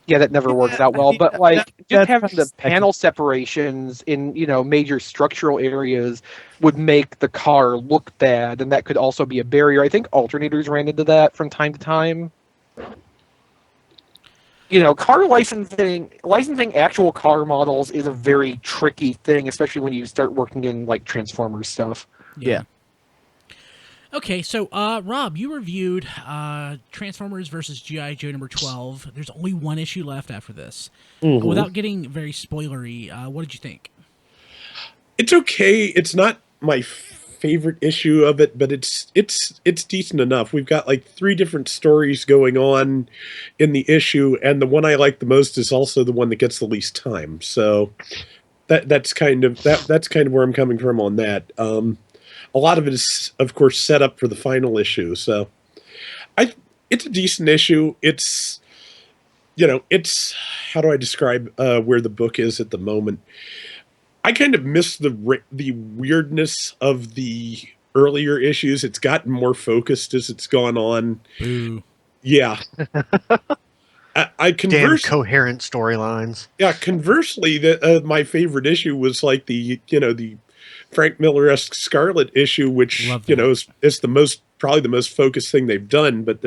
Yeah, that never works out well. But just that's having the panel separations in major structural areas would make the car look bad, and that could also be a barrier. I think alternators ran into that from time to time. Car licensing actual car models is a very tricky thing, especially when you start working in like Transformers stuff. Yeah. Okay, so Rob, you reviewed Transformers versus G.I. Joe number 12. There's only one issue left after this. Mhm. Without getting very spoilery, what did you think? It's okay. It's not my favorite issue of it, but it's decent enough. We've got like 3 different stories going on in the issue, and the one I like the most is also the one that gets the least time. So that's kind of where I'm coming from on that. A lot of it is, of course, set up for the final issue. So it's a decent issue. It's how do I describe where the book is at the moment? I kind of miss the weirdness of the earlier issues. It's gotten more focused as it's gone on. Boo. Yeah. Damn coherent storylines. Yeah, conversely, my favorite issue was like the Frank Miller-esque Scarlet issue, which is probably the most focused thing they've done. But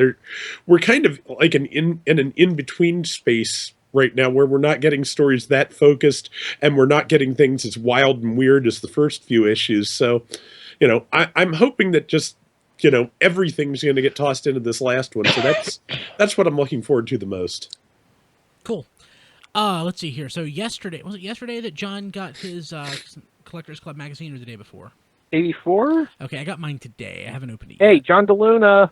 we're kind of like in an in-between space right now, where we're not getting stories that focused, and we're not getting things as wild and weird as the first few issues. So, I'm hoping that just everything's going to get tossed into this last one. So that's what I'm looking forward to the most. Cool. Let's see here. So was it yesterday that John got his Collectors Club magazine, or the day before? 84? Okay, I got mine today. I haven't opened it Hey, yet. John DeLuna.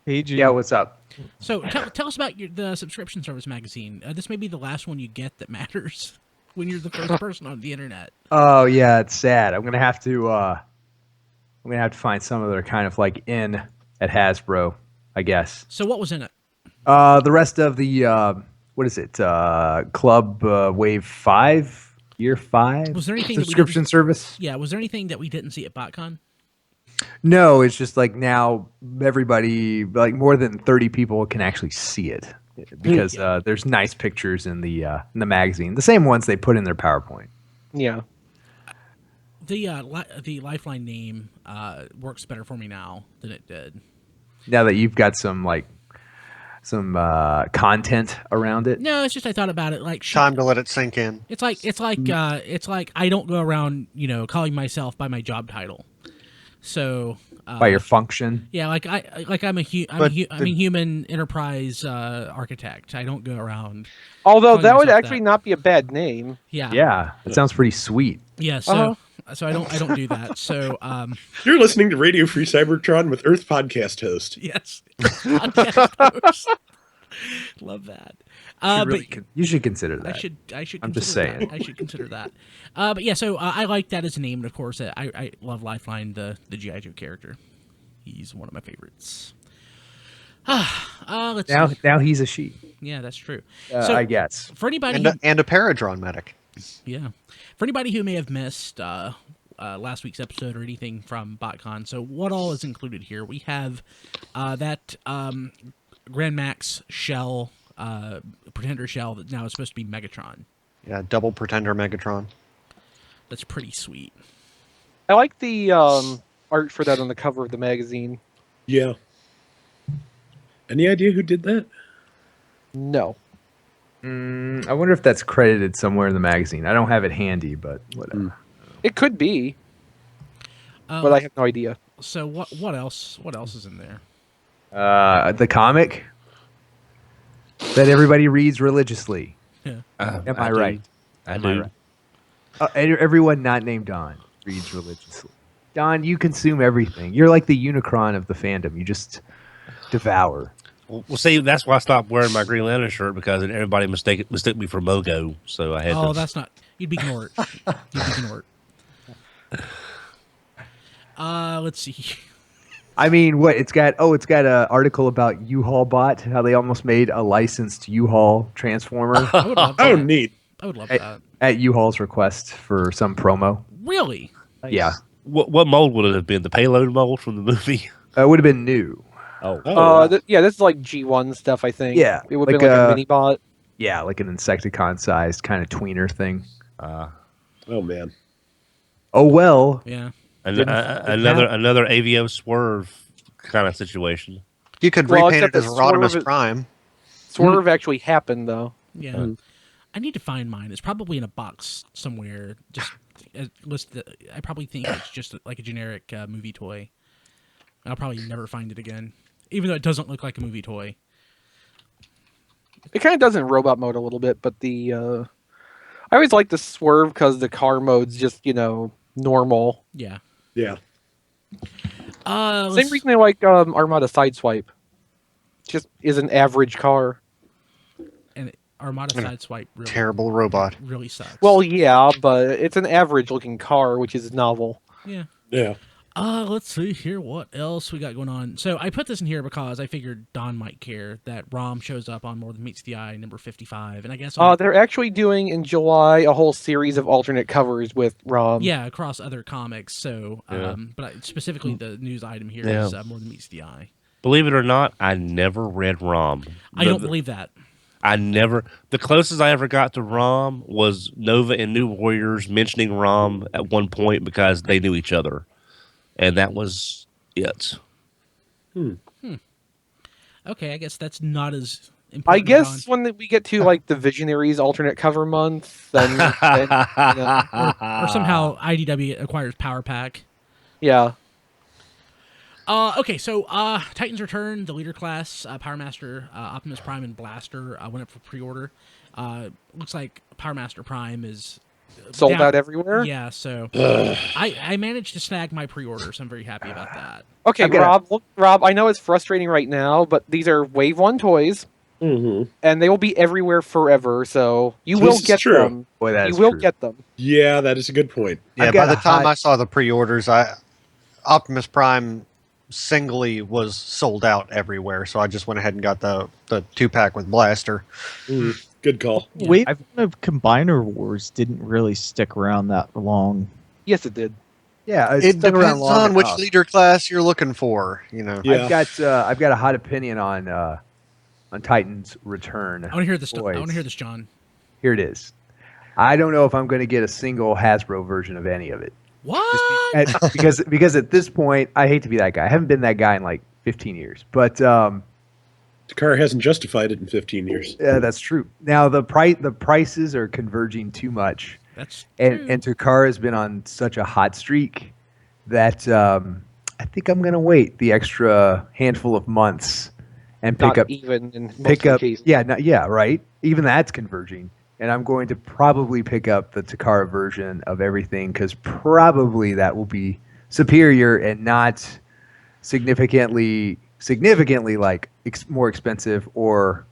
PG. Yeah, what's up? So tell us about the subscription service magazine. This may be the last one you get that matters when you're the first person on the internet. Oh yeah, it's sad. I'm gonna have to find some that are kind of like in at Hasbro, I guess. So what was in it? The rest of the what is it? Club Wave 5, Year 5. Was there anything that we subscription didn't- service? Yeah, was there anything that we didn't see at BotCon? No, it's just like now everybody, like more than 30 people, can actually see it because there's nice pictures in the magazine, the same ones they put in their PowerPoint. Yeah. The Lifeline name works better for me now than it did. Now that you've got some content around it. No, it's just I thought about it like Time to let it sink in. It's like I don't go around calling myself by my job title. So By your function. Yeah, I'm a human enterprise architect. I don't go around. Although calling that would myself actually not be a bad name. Yeah. Yeah, that sounds pretty sweet. Yeah. So I don't do that. So You're listening to Radio Free Cybertron with Earth Podcast host. yes, podcast host. Love that. You should consider that. I should. I'm consider just saying. That. I should consider that. But yeah, so I like that as a name, and of course, I love Lifeline, the G.I. Joe character. He's one of my favorites. Let's see. Now he's a she. Yeah, that's true. I guess. For anybody, And a Paradron medic. for anybody who may have missed last week's episode or anything from BotCon, so what all is included here? We have that Grand Max shell. Pretender shell that now is supposed to be Megatron. Yeah, double Pretender Megatron. That's pretty sweet. I like the art for that on the cover of the magazine. Yeah. Any idea who did that? No. I wonder if that's credited somewhere in the magazine. I don't have it handy, but whatever. It could be, but I have no idea. So what else? What else is in there? The comic that everybody reads religiously. Yeah. Am I right? I Am do. right? Everyone not named Don reads religiously. Don, you consume everything. You're like the Unicron of the fandom. You just devour. Well, see, that's why I stopped wearing my Green Lantern shirt because everybody mistook me for Mogo. So I had. Oh, to... that's not. You'd be Gnort. You'd be Gnort. Let's see. I mean, what it's got? Oh, it's got an article about U-Haul Bot, how they almost made a licensed U-Haul transformer I would love that. Oh, neat. I would love that. at U-Haul's request for some promo. Really? Yeah, What mold would it have been? The payload mold from the movie? it would have been new. Oh, Yeah, this is like G1 stuff, I think. Yeah, it would be like like a mini bot. Yeah, like an Insecticon-sized kind of tweener thing. Oh, man. Oh well. Yeah. another AVO swerve kind of situation. You could Well, repaint it except as the Swerve Rodimus is- Prime. Swerve actually happened, though. Yeah. I need to find mine. It's probably in a box somewhere. Just listed. I probably think it's just like a generic movie toy. I'll probably never find it again, even though it doesn't look like a movie toy. It kind of does in robot mode a little bit, but the I always like the Swerve because the car mode's just normal. Yeah. Yeah. Same reason I like Armada Sideswipe. Just is an average car. And Armada Sideswipe really, Terrible robot. really sucks. Well, yeah, but it's an average-looking car, which is novel. yeah. Yeah. Let's see here. What else we got going on? So I put this in here because I figured Don might care that ROM shows up on More Than Meets the Eye, number 55. And I guess... They're actually doing, in July, a whole series of alternate covers with ROM. yeah, across other comics. So, Yeah. but specifically the news item here is More Than Meets the Eye. Believe it or not, I never read ROM. I don't believe that. I never. The closest I ever got to ROM was Nova and New Warriors mentioning ROM at one point because they knew each other, and that was it. Okay, I guess that's not as important. I guess when we get to like the Visionaries alternate cover month, then or somehow IDW acquires Power Pack. yeah. Okay, so Titans Return, the leader class, Power Master, Optimus Prime, and Blaster went up for pre-order. Looks like Power Master Prime is Sold down. out everywhere. Yeah, so I managed to snag my pre-order, so I'm very happy about that. Okay, I've got Rob, I know it's frustrating right now, but these are Wave 1 toys, Mm-hmm. and they will be everywhere forever, so you This will is get true. them. Boy, that You is will true. get them. Yeah, that is a good point. Yeah, I've by got the a time hot- I saw the pre-orders, Optimus Prime singly was sold out everywhere, so I just went ahead and got the 2-pack with Blaster. Good call. Yeah, Wave of Combiner Wars didn't really stick around that long. Yes, it did. Yeah, It stuck around depends long on which enough. leader class you're looking for, Yeah. I've got a hot opinion on Titan's Return. I want to hear this. I Boys. want to hear this, John. Here it is. I don't know if I'm going to get a single Hasbro version of any of it. What? Because at this point, I hate to be that guy. I haven't been that guy in like 15 years. But The car hasn't justified it in 15 years. yeah, that's true. Now the prices are converging too much, That's and Takara has been on such a hot streak that I think I'm going to wait the extra handful of months and Not even in most pick of the up. cases. Yeah, right. Even that's converging. And I'm going to probably pick up the Takara version of everything because probably that will be superior and not significantly like more expensive or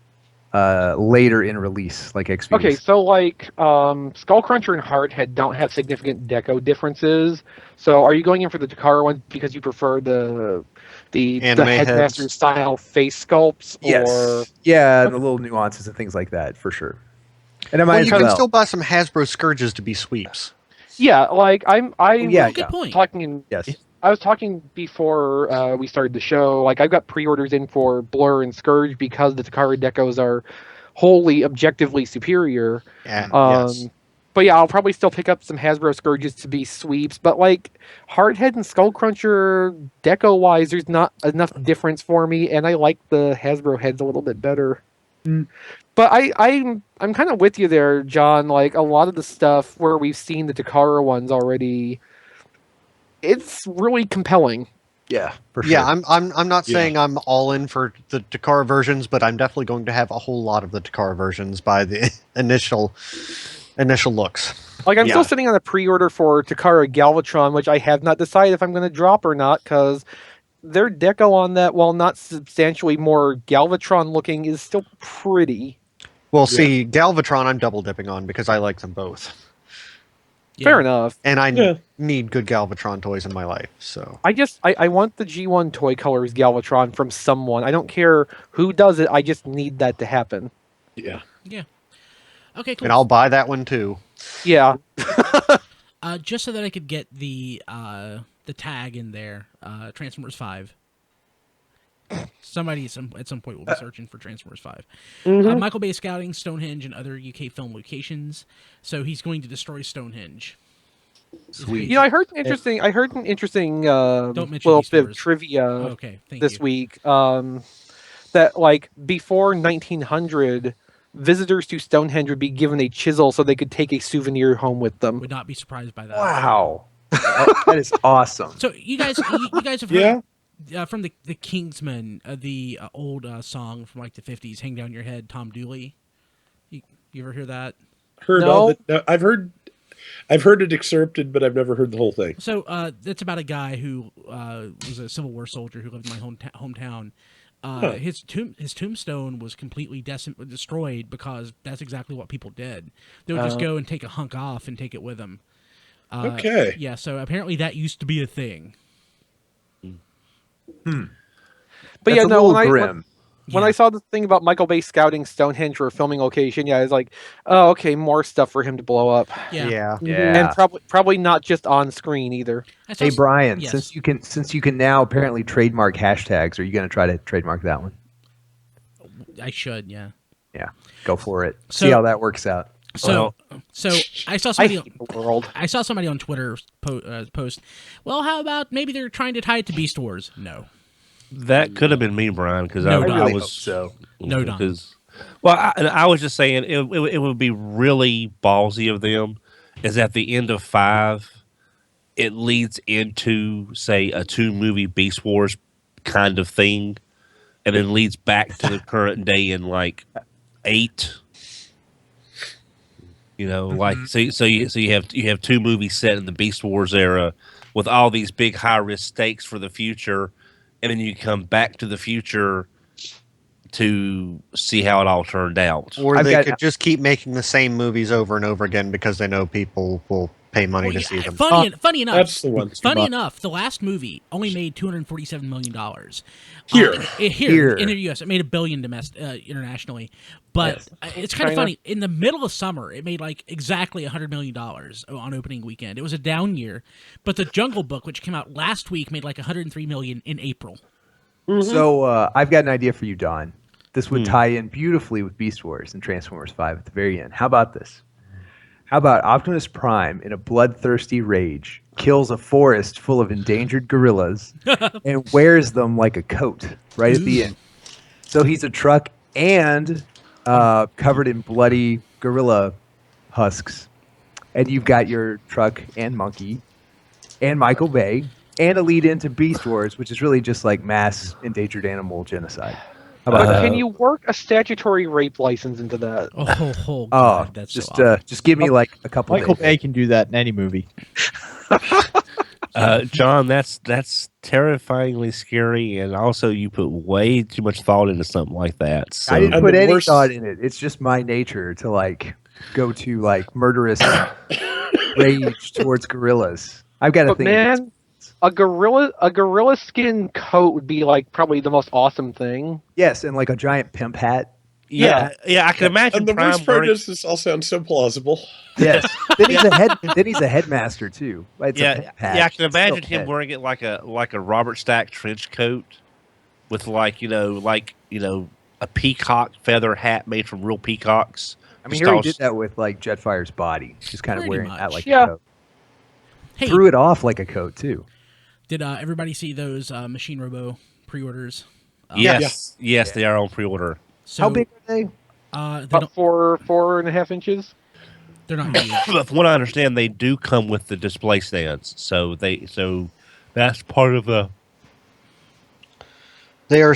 later in release like XP. Okay, so like Skullcruncher and Hardhead don't have significant deco differences. So are you going in for the Takara one because you prefer the Anime headmaster heads. style face sculpts? Yes. Or Yeah, and the little nuances and things like that for sure. And I might Well, as you can well. still buy some Hasbro Scourges to be sweeps. yeah, like yeah, good point. talking. Yes. I was talking before we started the show. Like I've got pre-orders in for Blur and Scourge because the Takara decos are wholly objectively superior. Yeah, Yes. yes. But yeah, I'll probably still pick up some Hasbro Scourges to be sweeps. But like Hardhead and Skullcruncher deco wise, there's not enough difference for me, and I like the Hasbro heads a little bit better. But I'm kind of with you there, John. Like a lot of the stuff where we've seen the Takara ones already, it's really compelling. Yeah, for sure. Yeah, I'm not Yeah. saying I'm all in for the Takara versions, but I'm definitely going to have a whole lot of the Takara versions by the initial looks. Like I'm Yeah. still sitting on a pre-order for Takara Galvatron, which I have not decided if I'm going to drop or not, because their deco on that, while not substantially more Galvatron looking, is still pretty. Well, see, Galvatron I'm double dipping on because I like them both, Fair enough. and I Yeah. need good Galvatron toys in my life. So I want the G1 Toy Colors Galvatron from someone. I don't care who does it. I just need that to happen. Yeah. Yeah. Okay, cool. and I'll buy that one too. Yeah. Just so that I could get the tag in there, Transformers 5. Somebody at some point will be searching for Transformers 5. Michael Bay scouting Stonehenge and other UK film locations, so he's going to destroy Stonehenge. Sweet. You know, I heard an interesting Don't mention little these bit of stores. trivia Okay, thank this you. week. That like before 1900, visitors to Stonehenge would be given a chisel so they could take a souvenir home with them. Would not be surprised by that. Wow. That is awesome. So you guys have heard from the Kingsmen, the old song from like the 50s, "Hang Down Your Head, Tom Dooley." You ever hear that? Heard No. all that. I've heard it excerpted, but I've never heard the whole thing. So it's about a guy who was a Civil War soldier who lived in my hometown. His tombstone was completely destroyed because that's exactly what people did. They would just go and take a hunk off and take it with them. Okay. Yeah, so apparently that used to be a thing. But That's yeah, a no, little grim. when I saw the thing about Michael Bay scouting Stonehenge for a filming location, yeah, I was like, oh, okay, more stuff for him to blow up. Yeah. And probably not just on screen either. I saw Hey Brian, yes. since you can now apparently trademark hashtags, are you going to try to trademark that one? I should, yeah. Yeah, go for it. So- See how that works out. So I saw I somebody. hate the world. I saw somebody on Twitter post. Well, how about maybe they're trying to tie it to Beast Wars? No. That could have been me, Brian, because No, I Don. really was hope so. No, Don. 'cause- well, I was just saying it would be really ballsy of them. Is at the end of 5, it leads into say a 2-movie Beast Wars kind of thing, and then leads back to the current day in like 8. You know, like so you have 2 movies set in the Beast Wars era with all these big high risk stakes for the future, and then you come back to the future to see how it all turned out. Or I've they got- could just keep making the same movies over and over again because they know people will pay money Well, to yeah, see them. funny enough, That's the one. Funny enough, the last movie only made $247 million. Here. Here in the U.S., it made $1 billion internationally. But it's kind of China. funny. In the middle of summer, it made like exactly $100 million on opening weekend. It was a down year, but The Jungle Book, which came out last week, made like $103 million in April. So I've got an idea for you, Don. This would tie in beautifully with Beast Wars and Transformers 5 at the very end. How about this? How about Optimus Prime, in a bloodthirsty rage, kills a forest full of endangered gorillas and wears them like a coat right at the end? So he's a truck and covered in bloody gorilla husks. And you've got your truck and monkey and Michael Bay and a lead into Beast Wars, which is really just like mass endangered animal genocide. How about But that? can you work a statutory rape license into that? Oh, Oh, God, that's just so awful. just give me like a couple Michael days. Bay can do that in any movie. John, that's terrifyingly scary, and also you put way too much thought into something like that. So I didn't And put the any worst- thought in it. It's just my nature to like go to like murderous rage towards gorillas. I've got a But thing. man, a gorilla skin coat would be like probably the most awesome thing. Yes, and like a giant pimp hat. yeah, I can imagine And the Prime worst part wearing- is this all sounds so plausible. Yes. Then he's a head. Then he's a headmaster too. It's a yeah, pimp hat. yeah, I can It's still imagine him head. wearing it like a Robert Stack trench coat with like a peacock feather hat made from real peacocks. I mean, Just he already all- did that with like Jetfire's body, just kind of Pretty wearing that much. like Yeah. a coat. Hey, Threw it off like a coat too. did everybody see those Machine Robo pre-orders? Yes, they are on pre-order. So, How big are they? They About don't, 4.5 inches. they're not huge. But from what I understand, they do come with the display stands, so that's part of the. They are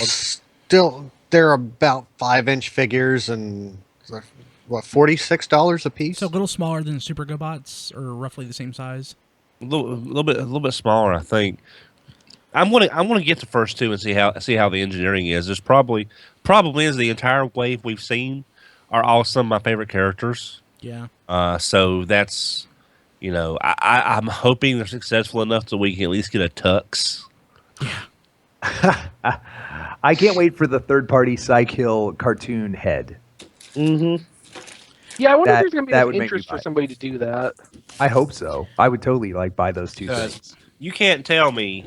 they're about 5-inch figures and what, $46 a piece? So a little smaller than Super GoBots, or roughly the same size. A little bit smaller, I think. I'm gonna get the first two and see how the engineering is. There's probably is the entire wave we've seen are all some of my favorite characters. Yeah. So that's, I'm hoping they're successful enough so we can at least get a Tux. I can't wait for the third-party Psykill cartoon head. Mm-hmm. Yeah, I wonder That- if there's going to be that an would make me interest buy for it. somebody to do that. I hope so. I would totally buy those two things. You can't tell me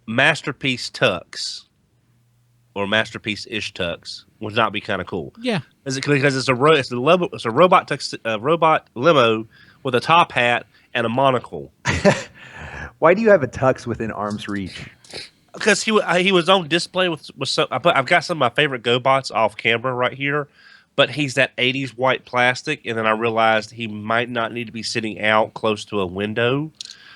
Masterpiece Tux or Masterpiece-ish Tux would not be kind of cool. Yeah. Is it because it's a robot robot limo with a top hat and a monocle? Why do you have a tux within arm's reach? Because he was on display with so I've got some of my favorite GoBots off camera right here, but he's that 80s white plastic, and then I realized he might not need to be sitting out close to a window.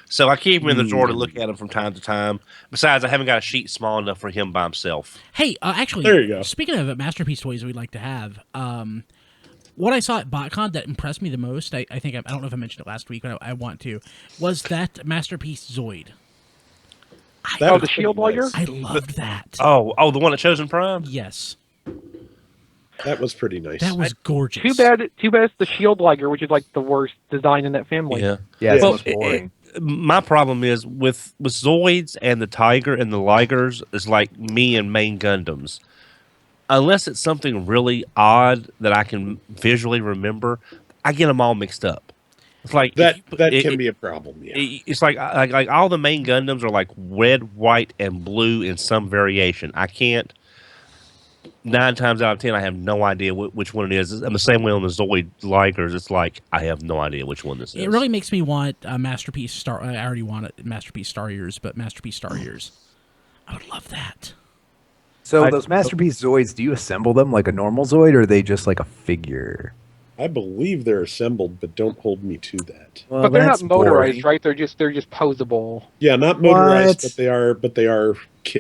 So I keep him in the drawer to look at him from time to time. Besides, I haven't got a sheet small enough for him by himself. Hey, actually, There you go. Speaking of Masterpiece toys we'd like to have, what I saw at BotCon that impressed me the most, I think, I don't know if I mentioned it last week, but I want to, was that Masterpiece Zoid. That was the shield pretty lawyer? nice. I loved that. Oh, the one at Chosen Prime? Yes. That was pretty nice. That was gorgeous. Too bad it's the shield liger, which is like the worst design in that family. Yeah. Yeah, it's Well, most boring. My problem is with Zoids and the Tiger and the Ligers is like me and main Gundams. Unless it's something really odd that I can visually remember, I get them all mixed up. It's like that can be a problem. Yeah. It's like all the main Gundams are like red, white, and blue in some variation. I can't. 9 times out of 10, I have no idea which one it is. And the same way on the Zoid Ligers, it's like I have no idea which one this is. It really makes me want a Masterpiece Star. I already want a Masterpiece Star Ears, but Masterpiece Star Ears. I would love that. So those Masterpiece Zoids, do you assemble them like a normal Zoid, or are they just like a figure? I believe they're assembled, but don't hold me to that. Well, But they're not that's motorized, boring. right? They're just posable. Yeah, not motorized, What? but they are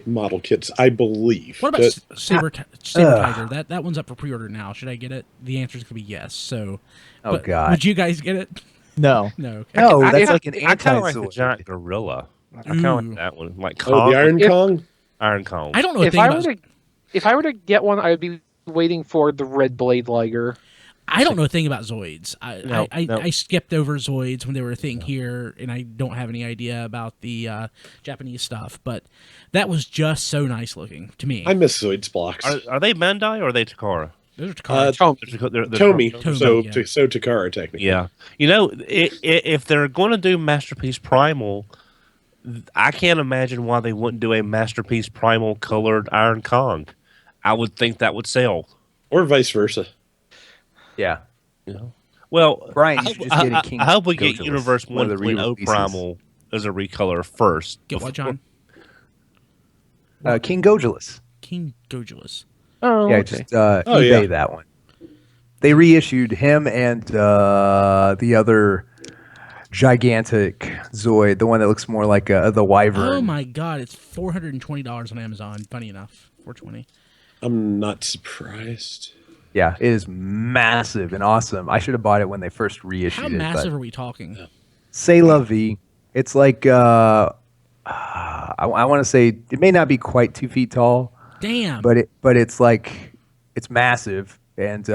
model kits, I believe. What about But- Saber Tiger? That one's up for pre-order now. Should I get it? The answer is going to be yes. So, Oh, but God. would you guys get it? No. No. Okay. No, I that's kinda- like an I kind of like anti-Zoid. the giant gorilla. I kind of like that one, like Oh, Kong, the Iron If- Kong? Iron Kong. I don't know a If thing I about. were to get one, I would be waiting for the red blade liger. I don't know a thing about Zoids. No. I skipped over Zoids when they were a thing here, and I don't have any idea about the Japanese stuff. But that was just so nice looking to me. I miss Zoids blocks. Are they Bandai or are they Takara? Those are Takara. Tomy. Tomy, So yeah. Takara, technically. Yeah. If they're going to do Masterpiece Primal, I can't imagine why they wouldn't do a Masterpiece Primal colored Iron Kong. I would think that would sell. Or vice versa. Yeah. Well, Brian, I you hope, should just get a King I hope we get Gojilus, Universe one of the 1.0 re-releases. Primal as a recolor first. Get what, John? King Gojilus. King Gojilus. Oh, Yeah, okay. just Oh, eBay yeah. that one. They reissued him and the other gigantic Zoid, the one that looks more like the Wyvern. Oh my God! It's $420 on Amazon. Funny enough, $420. I'm not surprised. Yeah, it is massive and awesome. I should have bought it when they first reissued How it. massive But are we talking? C'est la vie. It's like I want to say it may not be quite 2 feet tall, Damn. but it's like it's massive and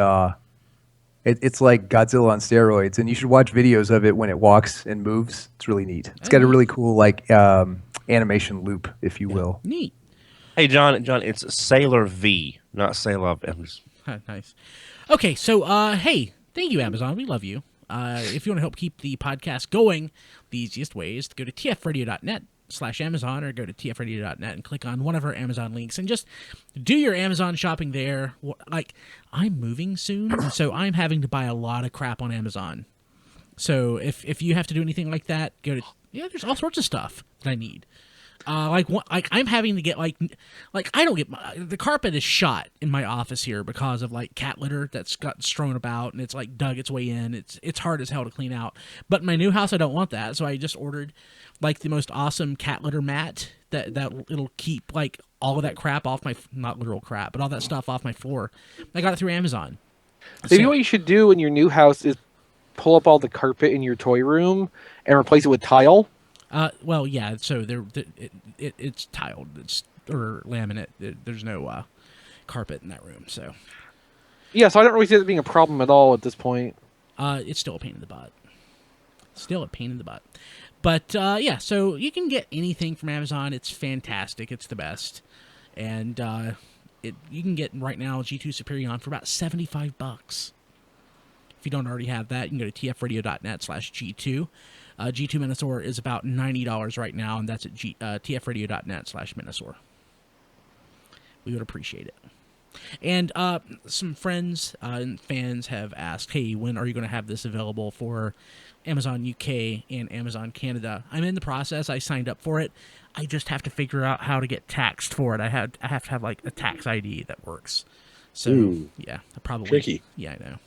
it's like Godzilla on steroids. And you should watch videos of it when it walks and moves. It's really neat. It's got a really cool like animation loop, if you will. Neat. Hey, John, it's Sailor V, not Sailor V. Nice. Okay, so hey, thank you, Amazon. We love you. If you want to help keep the podcast going, the easiest way is to go to tfradio.net/Amazon or go to tfradio.net and click on one of our Amazon links and just do your Amazon shopping there. Like, I'm moving soon, and so I'm having to buy a lot of crap on Amazon. So if you have to do anything like that, go to there's all sorts of stuff that I need. Like I'm having to get like I don't get the carpet is shot in my office here because of like cat litter that's got strewn about and it's like dug its way in. It's hard as hell to clean out. But in my new house I don't want that, so I just ordered like the most awesome cat litter mat that it'll keep like all of that crap off my, not literal crap, but all that stuff off my floor. I got it through Amazon. Maybe what you should do in your new house is pull up all the carpet in your toy room and replace it with tile. Well, yeah. So it's tiled, or laminate. There's no carpet in that room. So yeah, so I don't really see it being a problem at all at this point. it's still a pain in the butt. Still a pain in the butt. But yeah, so you can get anything from Amazon. It's fantastic. It's the best, and you can get right now G2 Superion for about $75. If you don't already have that, you can go to tfradio.net/G2. G2 Minosaur is about $90 right now, and that's at tfradio.net/Minosaur. We would appreciate it. And some friends and fans have asked, hey, when are you going to have this available for Amazon UK and Amazon Canada? I'm in the process. I signed up for it. I just have to figure out how to get taxed for it. I have to have like a tax ID that works. So, yeah, probably. Tricky. Yeah, I know.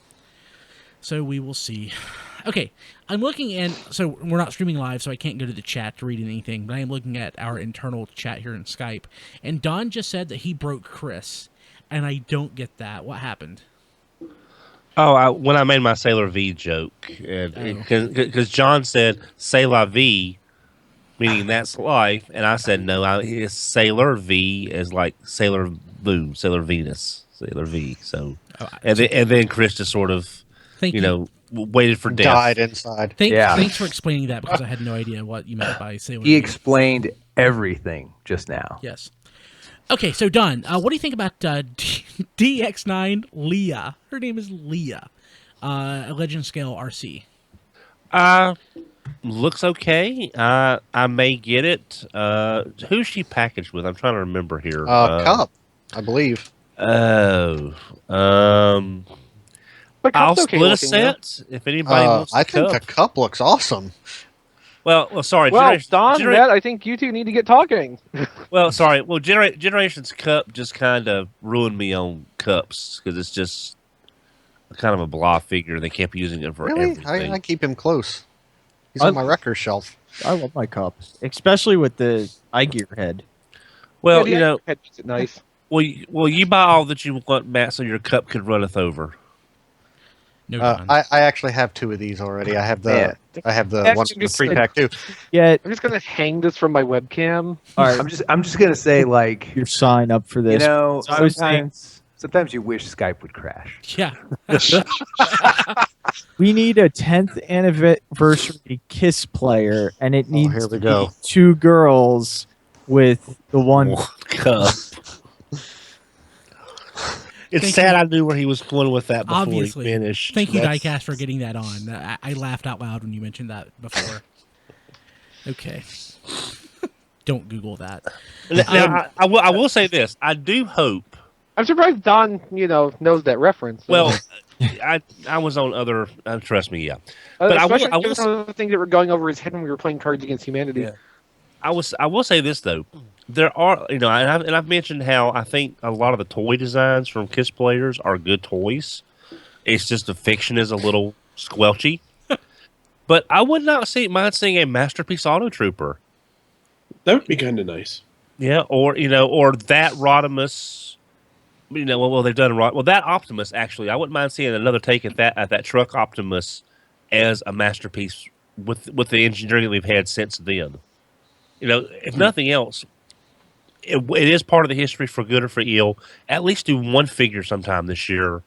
So we will see. Okay, I'm looking and so we're not streaming live, so I can't go to the chat to read anything, but I am looking at our internal chat here in Skype. And Don just said that he broke Chris, and I don't get that. What happened? Oh, when I made my Sailor V joke, because John said "C'est la vie," meaning that's life, and I said no. It's Sailor V is like Sailor Moon, Sailor Venus, Sailor V. So, and then Chris just sort of, waited for death. Died inside. Thanks for explaining that, because I had no idea what you meant by Sailor V. He explained everything just now. Yes. Okay, so Don, what do you think about DX9 Leah? Her name is Leah, a Legend Scale RC. Looks okay. I may get it. Who's she packaged with? I'm trying to remember here. Cup, I believe. Oh. But I'll Cup's okay split a looking, set if anybody wants. I think the cup looks awesome. Well, sorry. Well, Don, Matt, I think you two need to get talking. Well, sorry. Well, Generations Cup just kind of ruined me on cups because it's just kind of a blah figure. They kept using it for everything. I keep him close. He's on my record shelf. I love my cup, especially with the iGear head. Well, yeah, head makes it nice. Well, you buy all that you want, Matt, so your cup could runneth over. No, I actually have two of these already. I have the one from the 3-pack too. Yeah, I'm just gonna hang this from my webcam. all right. I'm just gonna say, like, Your sign up for this. so I was saying, sometimes you wish Skype would crash. Yeah. we need a 10th anniversary Kiss player, and it needs here we to go. be 2 girls with the one. Cup. It's sad I knew where he was going with that before Obviously. he finished. Thank you, Diecast, for getting that on. I laughed out loud when you mentioned that before. Okay. Don't Google that. Now, I will say this. I do hope. I'm surprised Don, knows that reference. Well, I was on other. Trust me, yeah. But I will some of the things that were going over his head when we were playing Cards Against Humanity. Yeah. I will say this though. There are, and I've mentioned how I think a lot of the toy designs from Kiss players are good toys. It's just the fiction is a little squelchy. But I would not mind seeing a Masterpiece Auto Trooper. That would be kind of nice. Yeah, or that Rodimus. Well, they've done right. Well, that Optimus actually, I wouldn't mind seeing another take at that truck Optimus as a masterpiece with the engineering that we've had since then. If nothing else, it is part of the history for good or for ill. At least do one figure sometime this year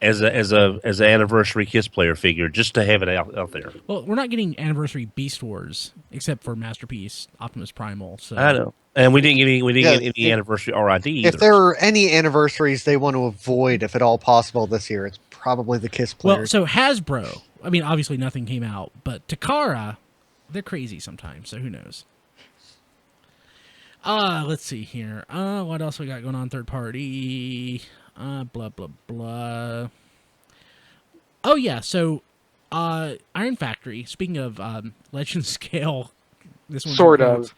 as an anniversary Kiss player figure, just to have it out there. Well, we're not getting anniversary Beast Wars except for Masterpiece Optimus Primal. So I know, and we didn't get any anniversary RID either. If there are any anniversaries they want to avoid, if at all possible, this year, it's probably the Kiss players. Well, so Hasbro. I mean, obviously nothing came out, but Takara, they're crazy sometimes. So who knows? Let's see here. What else we got going on? Third party. Blah blah blah. Oh yeah. So, Iron Factory. Speaking of Legend Scale, this one's Sort of.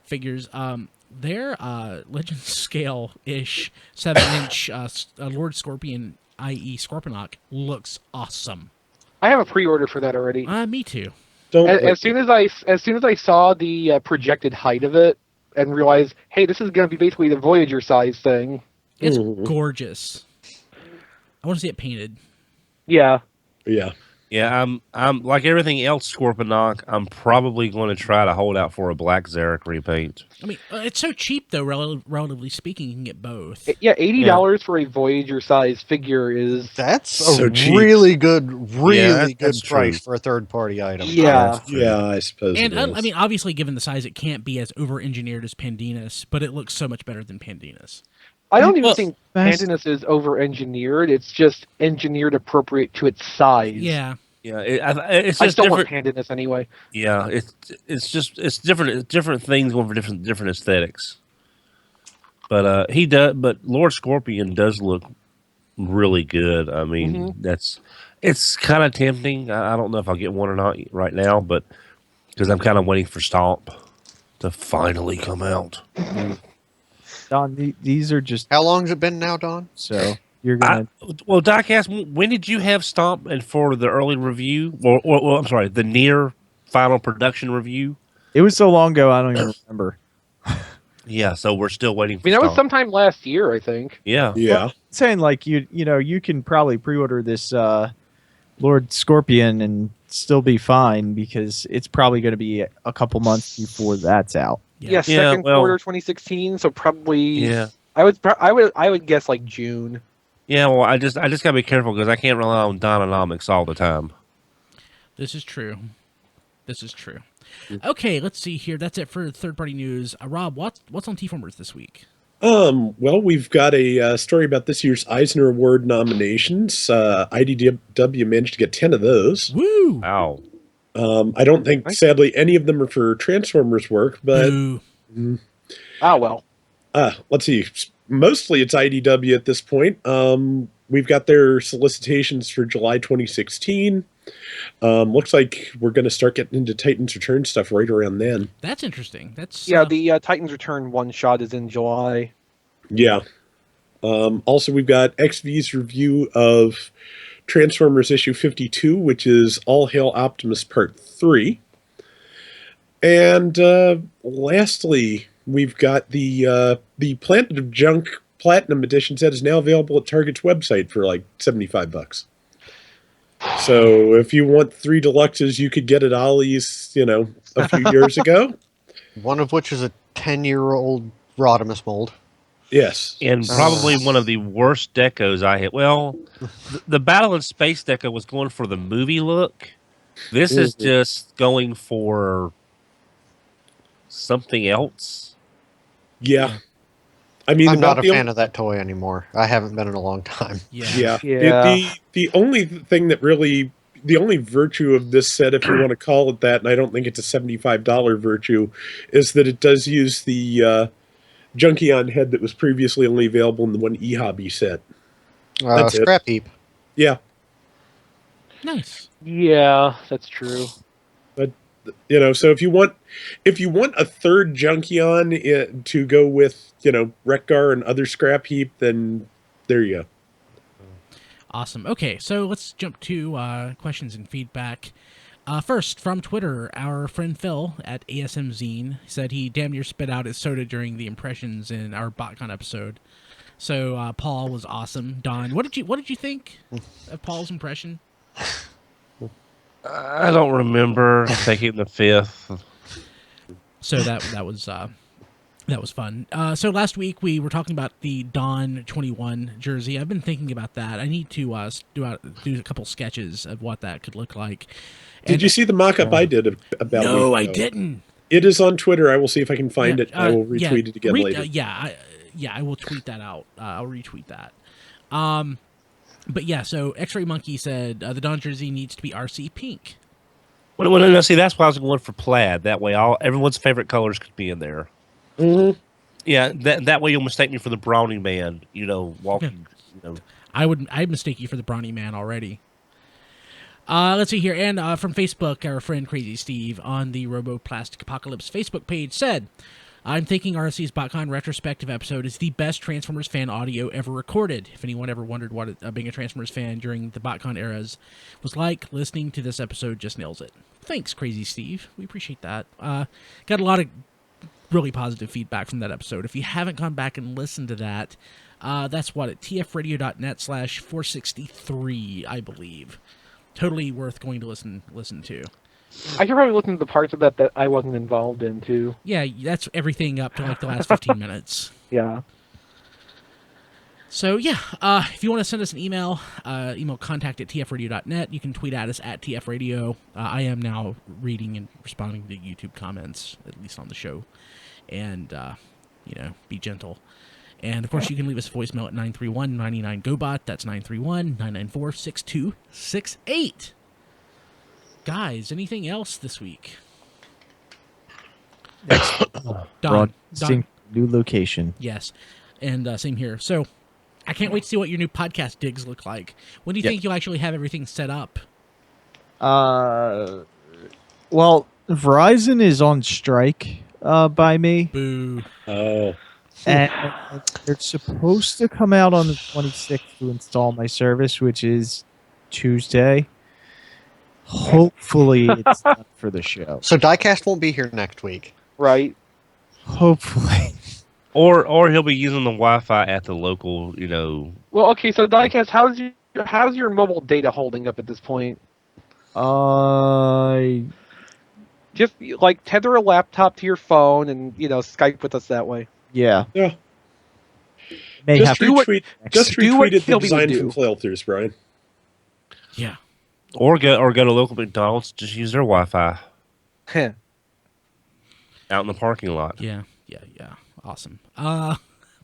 figures. Their Legend scale ish 7-inch Lord Scorpion, i.e. Scorponok, looks awesome. I have a pre-order for that already. Me too. As soon as I saw the projected height of it and realized, hey, this is going to be basically the Voyager size thing. It's gorgeous. I want to see it painted. Yeah. Yeah. Yeah, I'm like everything else Scorponok, I'm probably going to try to hold out for a Black Zarek repaint. I mean, it's so cheap, though, relatively speaking, you can get both. Yeah, $80 for a Voyager size figure is... That's So a cheap. really good good that's price true. for a third-party item. Yeah. Yeah, I suppose. And, it is. I mean, obviously, given the size, it can't be as over-engineered as Pandanus, but it looks so much better than Pandanus. I don't even think Pandanus is over-engineered. It's just engineered appropriate to its size. Yeah. Yeah, it's I just still want different. Pandanus anyway. Yeah, it's different things going for different aesthetics. But he does. But Lord Scorpion does look really good. I mean, it's kind of tempting. I don't know if I'll get one or not right now, but because I'm kind of waiting for Stomp to finally come out. Don, these are just How long has it been now, Don? so you're gonna. Well, Diecast, when did you have Stomp and for the early review? Or I'm sorry, the near final production review? It was so long ago, I don't even remember. Yeah, so we're still waiting I for mean, that was Stomp. sometime last year, I think. Yeah. yeah. Saying like you know you can probably pre-order this Lord Scorpion and still be fine because it's probably going to be a couple months before that's out. Yeah, second well- quarter 2016, so probably... Yeah. I would guess like June. Yeah, well, I just gotta be careful because I can't rely on Dynanomics all the time. This is true. Okay, let's see here. That's it for third-party news. Rob, what's on T-Formers this week? Well, we've got a story about this year's Eisner Award nominations. IDW managed to get 10 of those. Woo! Wow. I don't think, sadly, any of them are for Transformers work, but Boo. Ah, well. let's see. Mostly it's IDW at this point. We've got their solicitations for July 2016. Looks like we're going to start getting into Titans Return stuff right around then. That's interesting. That's Yeah, the Titans Return one-shot is in July. Yeah. Also, we've got XV's review of Transformers issue 52, which is All Hail Optimus Part 3. And lastly, we've got the Planet of Junk Platinum Edition set is now available at Target's website for like $75. So if you want 3 deluxes, you could get at Ollie's, a few years ago. One of which is a 10-year-old Rodimus mold. Yes. And probably one of the worst decos I hit. Well, the Battle in Space deco was going for the movie look. This is just going for something else. Yeah. I mean, I'm not a fan of that toy anymore. I haven't been in a long time. yeah. Yeah. The only thing that really, the only virtue of this set, if you want to call it that, and I don't think it's a $75 virtue, is that it does use the Junkion head that was previously only available in the one eHobby set. That's it. Scrap heap. Yeah. Nice. Yeah, that's true. But so if you want a third Junkion to go with, Wreck-Gar and other scrap heap, then there you go. Awesome. Okay, so let's jump to questions and feedback. First, from Twitter, our friend Phil at ASM Zine said he damn near spit out his soda during the impressions in our BotCon episode. So Paul was awesome. Don, what did you think of Paul's impression? I don't remember taking the 5th. So that was fun. So last week we were talking about the Dawn 21 jersey. I've been thinking about that. I need to do a couple sketches of what that could look like. Did you see the mock-up I did about it? No, I didn't. It is on Twitter. I will see if I can find it. I will retweet it again later. I will tweet that out. I'll retweet that. But yeah, so X-Ray Monkey said the Dawn jersey needs to be RC pink. Well, no, see, that's why I was going for plaid. That way, everyone's favorite colors could be in there. Mm-hmm. Yeah, that way you'll mistake me for the Browning Man. Walking. I'd mistake you for the Brawny Man already. Let's see here, and from Facebook, our friend Crazy Steve on the Robo Plastic Apocalypse Facebook page said, I'm thinking RC's BotCon retrospective episode is the best Transformers fan audio ever recorded. If anyone ever wondered what being a Transformers fan during the BotCon eras was like, listening to this episode just nails it. Thanks, Crazy Steve. We appreciate that. Got a lot of really positive feedback from that episode. If you haven't gone back and listened to that, that's what, at tfradio.net/463, I believe. Totally worth going to listen to. I should probably listen to the parts of that I wasn't involved in, too. Yeah, that's everything up to like the last 15 minutes. Yeah. So, yeah, if you want to send us an email, email contact@tfradio.net. You can tweet at us at tfradio. I am now reading and responding to YouTube comments, at least on the show. And, be gentle. And, of course, you can leave us a voicemail at 931-99-GOBOT. That's 931-994-6268. Guys, anything else this week? Don. New location. Yes, and same here. So, I can't wait to see what your new podcast digs look like. When do you think you'll actually have everything set up? Well, Verizon is on strike by me. Boo. Oh. And they're supposed to come out on the 26th to install my service, which is Tuesday. Hopefully it's not for the show. So Diecast won't be here next week. Right. Hopefully. Or he'll be using the Wi-Fi at the local, Well, okay, so Diecast, how's your mobile data holding up at this point? Just, like, tether a laptop to your phone and, Skype with us that way. Yeah. Yeah. May Just have retweeted the Philby would design do. from Flailthroughs, Brian. Yeah. or go to local McDonald's, just use their Wi-Fi Heh. out in the parking lot. Yeah. Awesome.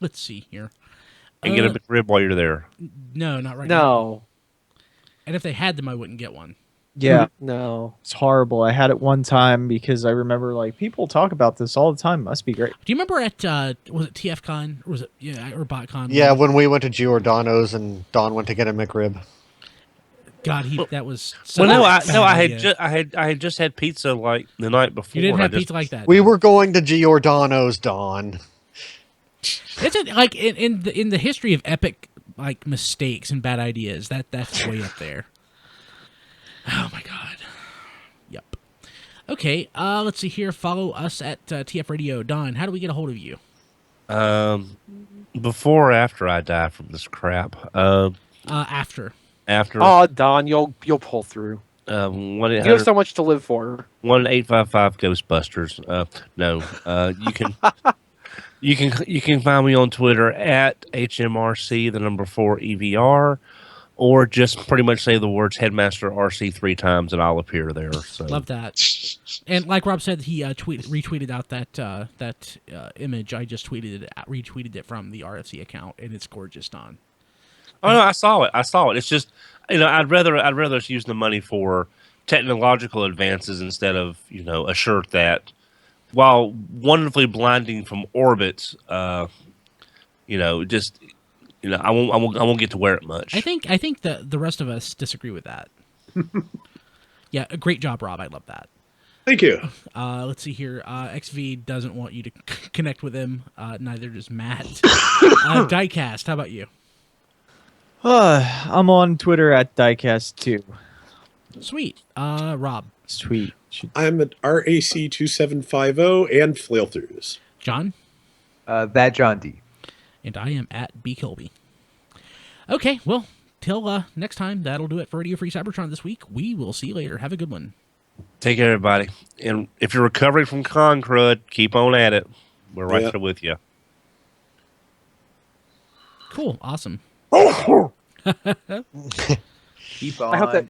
Let's see here. And get a McRib while you're there. No, not right now. No. And if they had them, I wouldn't get one. Yeah. No. It's horrible. I had it one time because I remember people talk about this all the time. Must be great. Do you remember at was it TFCon or was it or BotCon? Yeah, when we went to Giordano's and Don went to get a McRib. God, that was. Well, no, such a bad I idea. had just had pizza like the night before. You didn't and have I just- pizza like that. We were going to Giordano's, Don. Isn't like in the history of epic mistakes and bad ideas that's way up there. Oh my god. Yep. Okay. Let's see here. Follow us at TF Radio. Don, how do we get a hold of you? Before or after I die from this crap? After. After. Oh, Don, you'll pull through. You have 1-800 so much to live for. 1-855 Ghostbusters. No. You can find me on Twitter at HMRC, the number 4 EVR, or just pretty much say the words Headmaster RC 3 times and I'll appear there. So. Love that. And like Rob said, he retweeted out that image. I just retweeted it from the RFC account, and it's gorgeous, Don. Oh no, I saw it. It's just I'd rather us use the money for technological advances instead of a shirt that, while wonderfully blinding from orbit, I won't get to wear it much. I think the rest of us disagree with that. Yeah, a great job, Rob. I love that. Thank you. Let's see here. XV doesn't want you to connect with him. Neither does Matt. Diecast, how about you? I'm on Twitter at Diecast too. Sweet. Rob. Sweet. I'm at RAC2750 and Flailthroughs. John. That John D. And I am at B Kilby. Okay, well, till next time, that'll do it for Radio Free Cybertron this week. We will see you later. Have a good one. Take care, everybody. And if you're recovering from con crud, keep on at it. We're right there with you. Cool. Awesome. Keep on. I hope that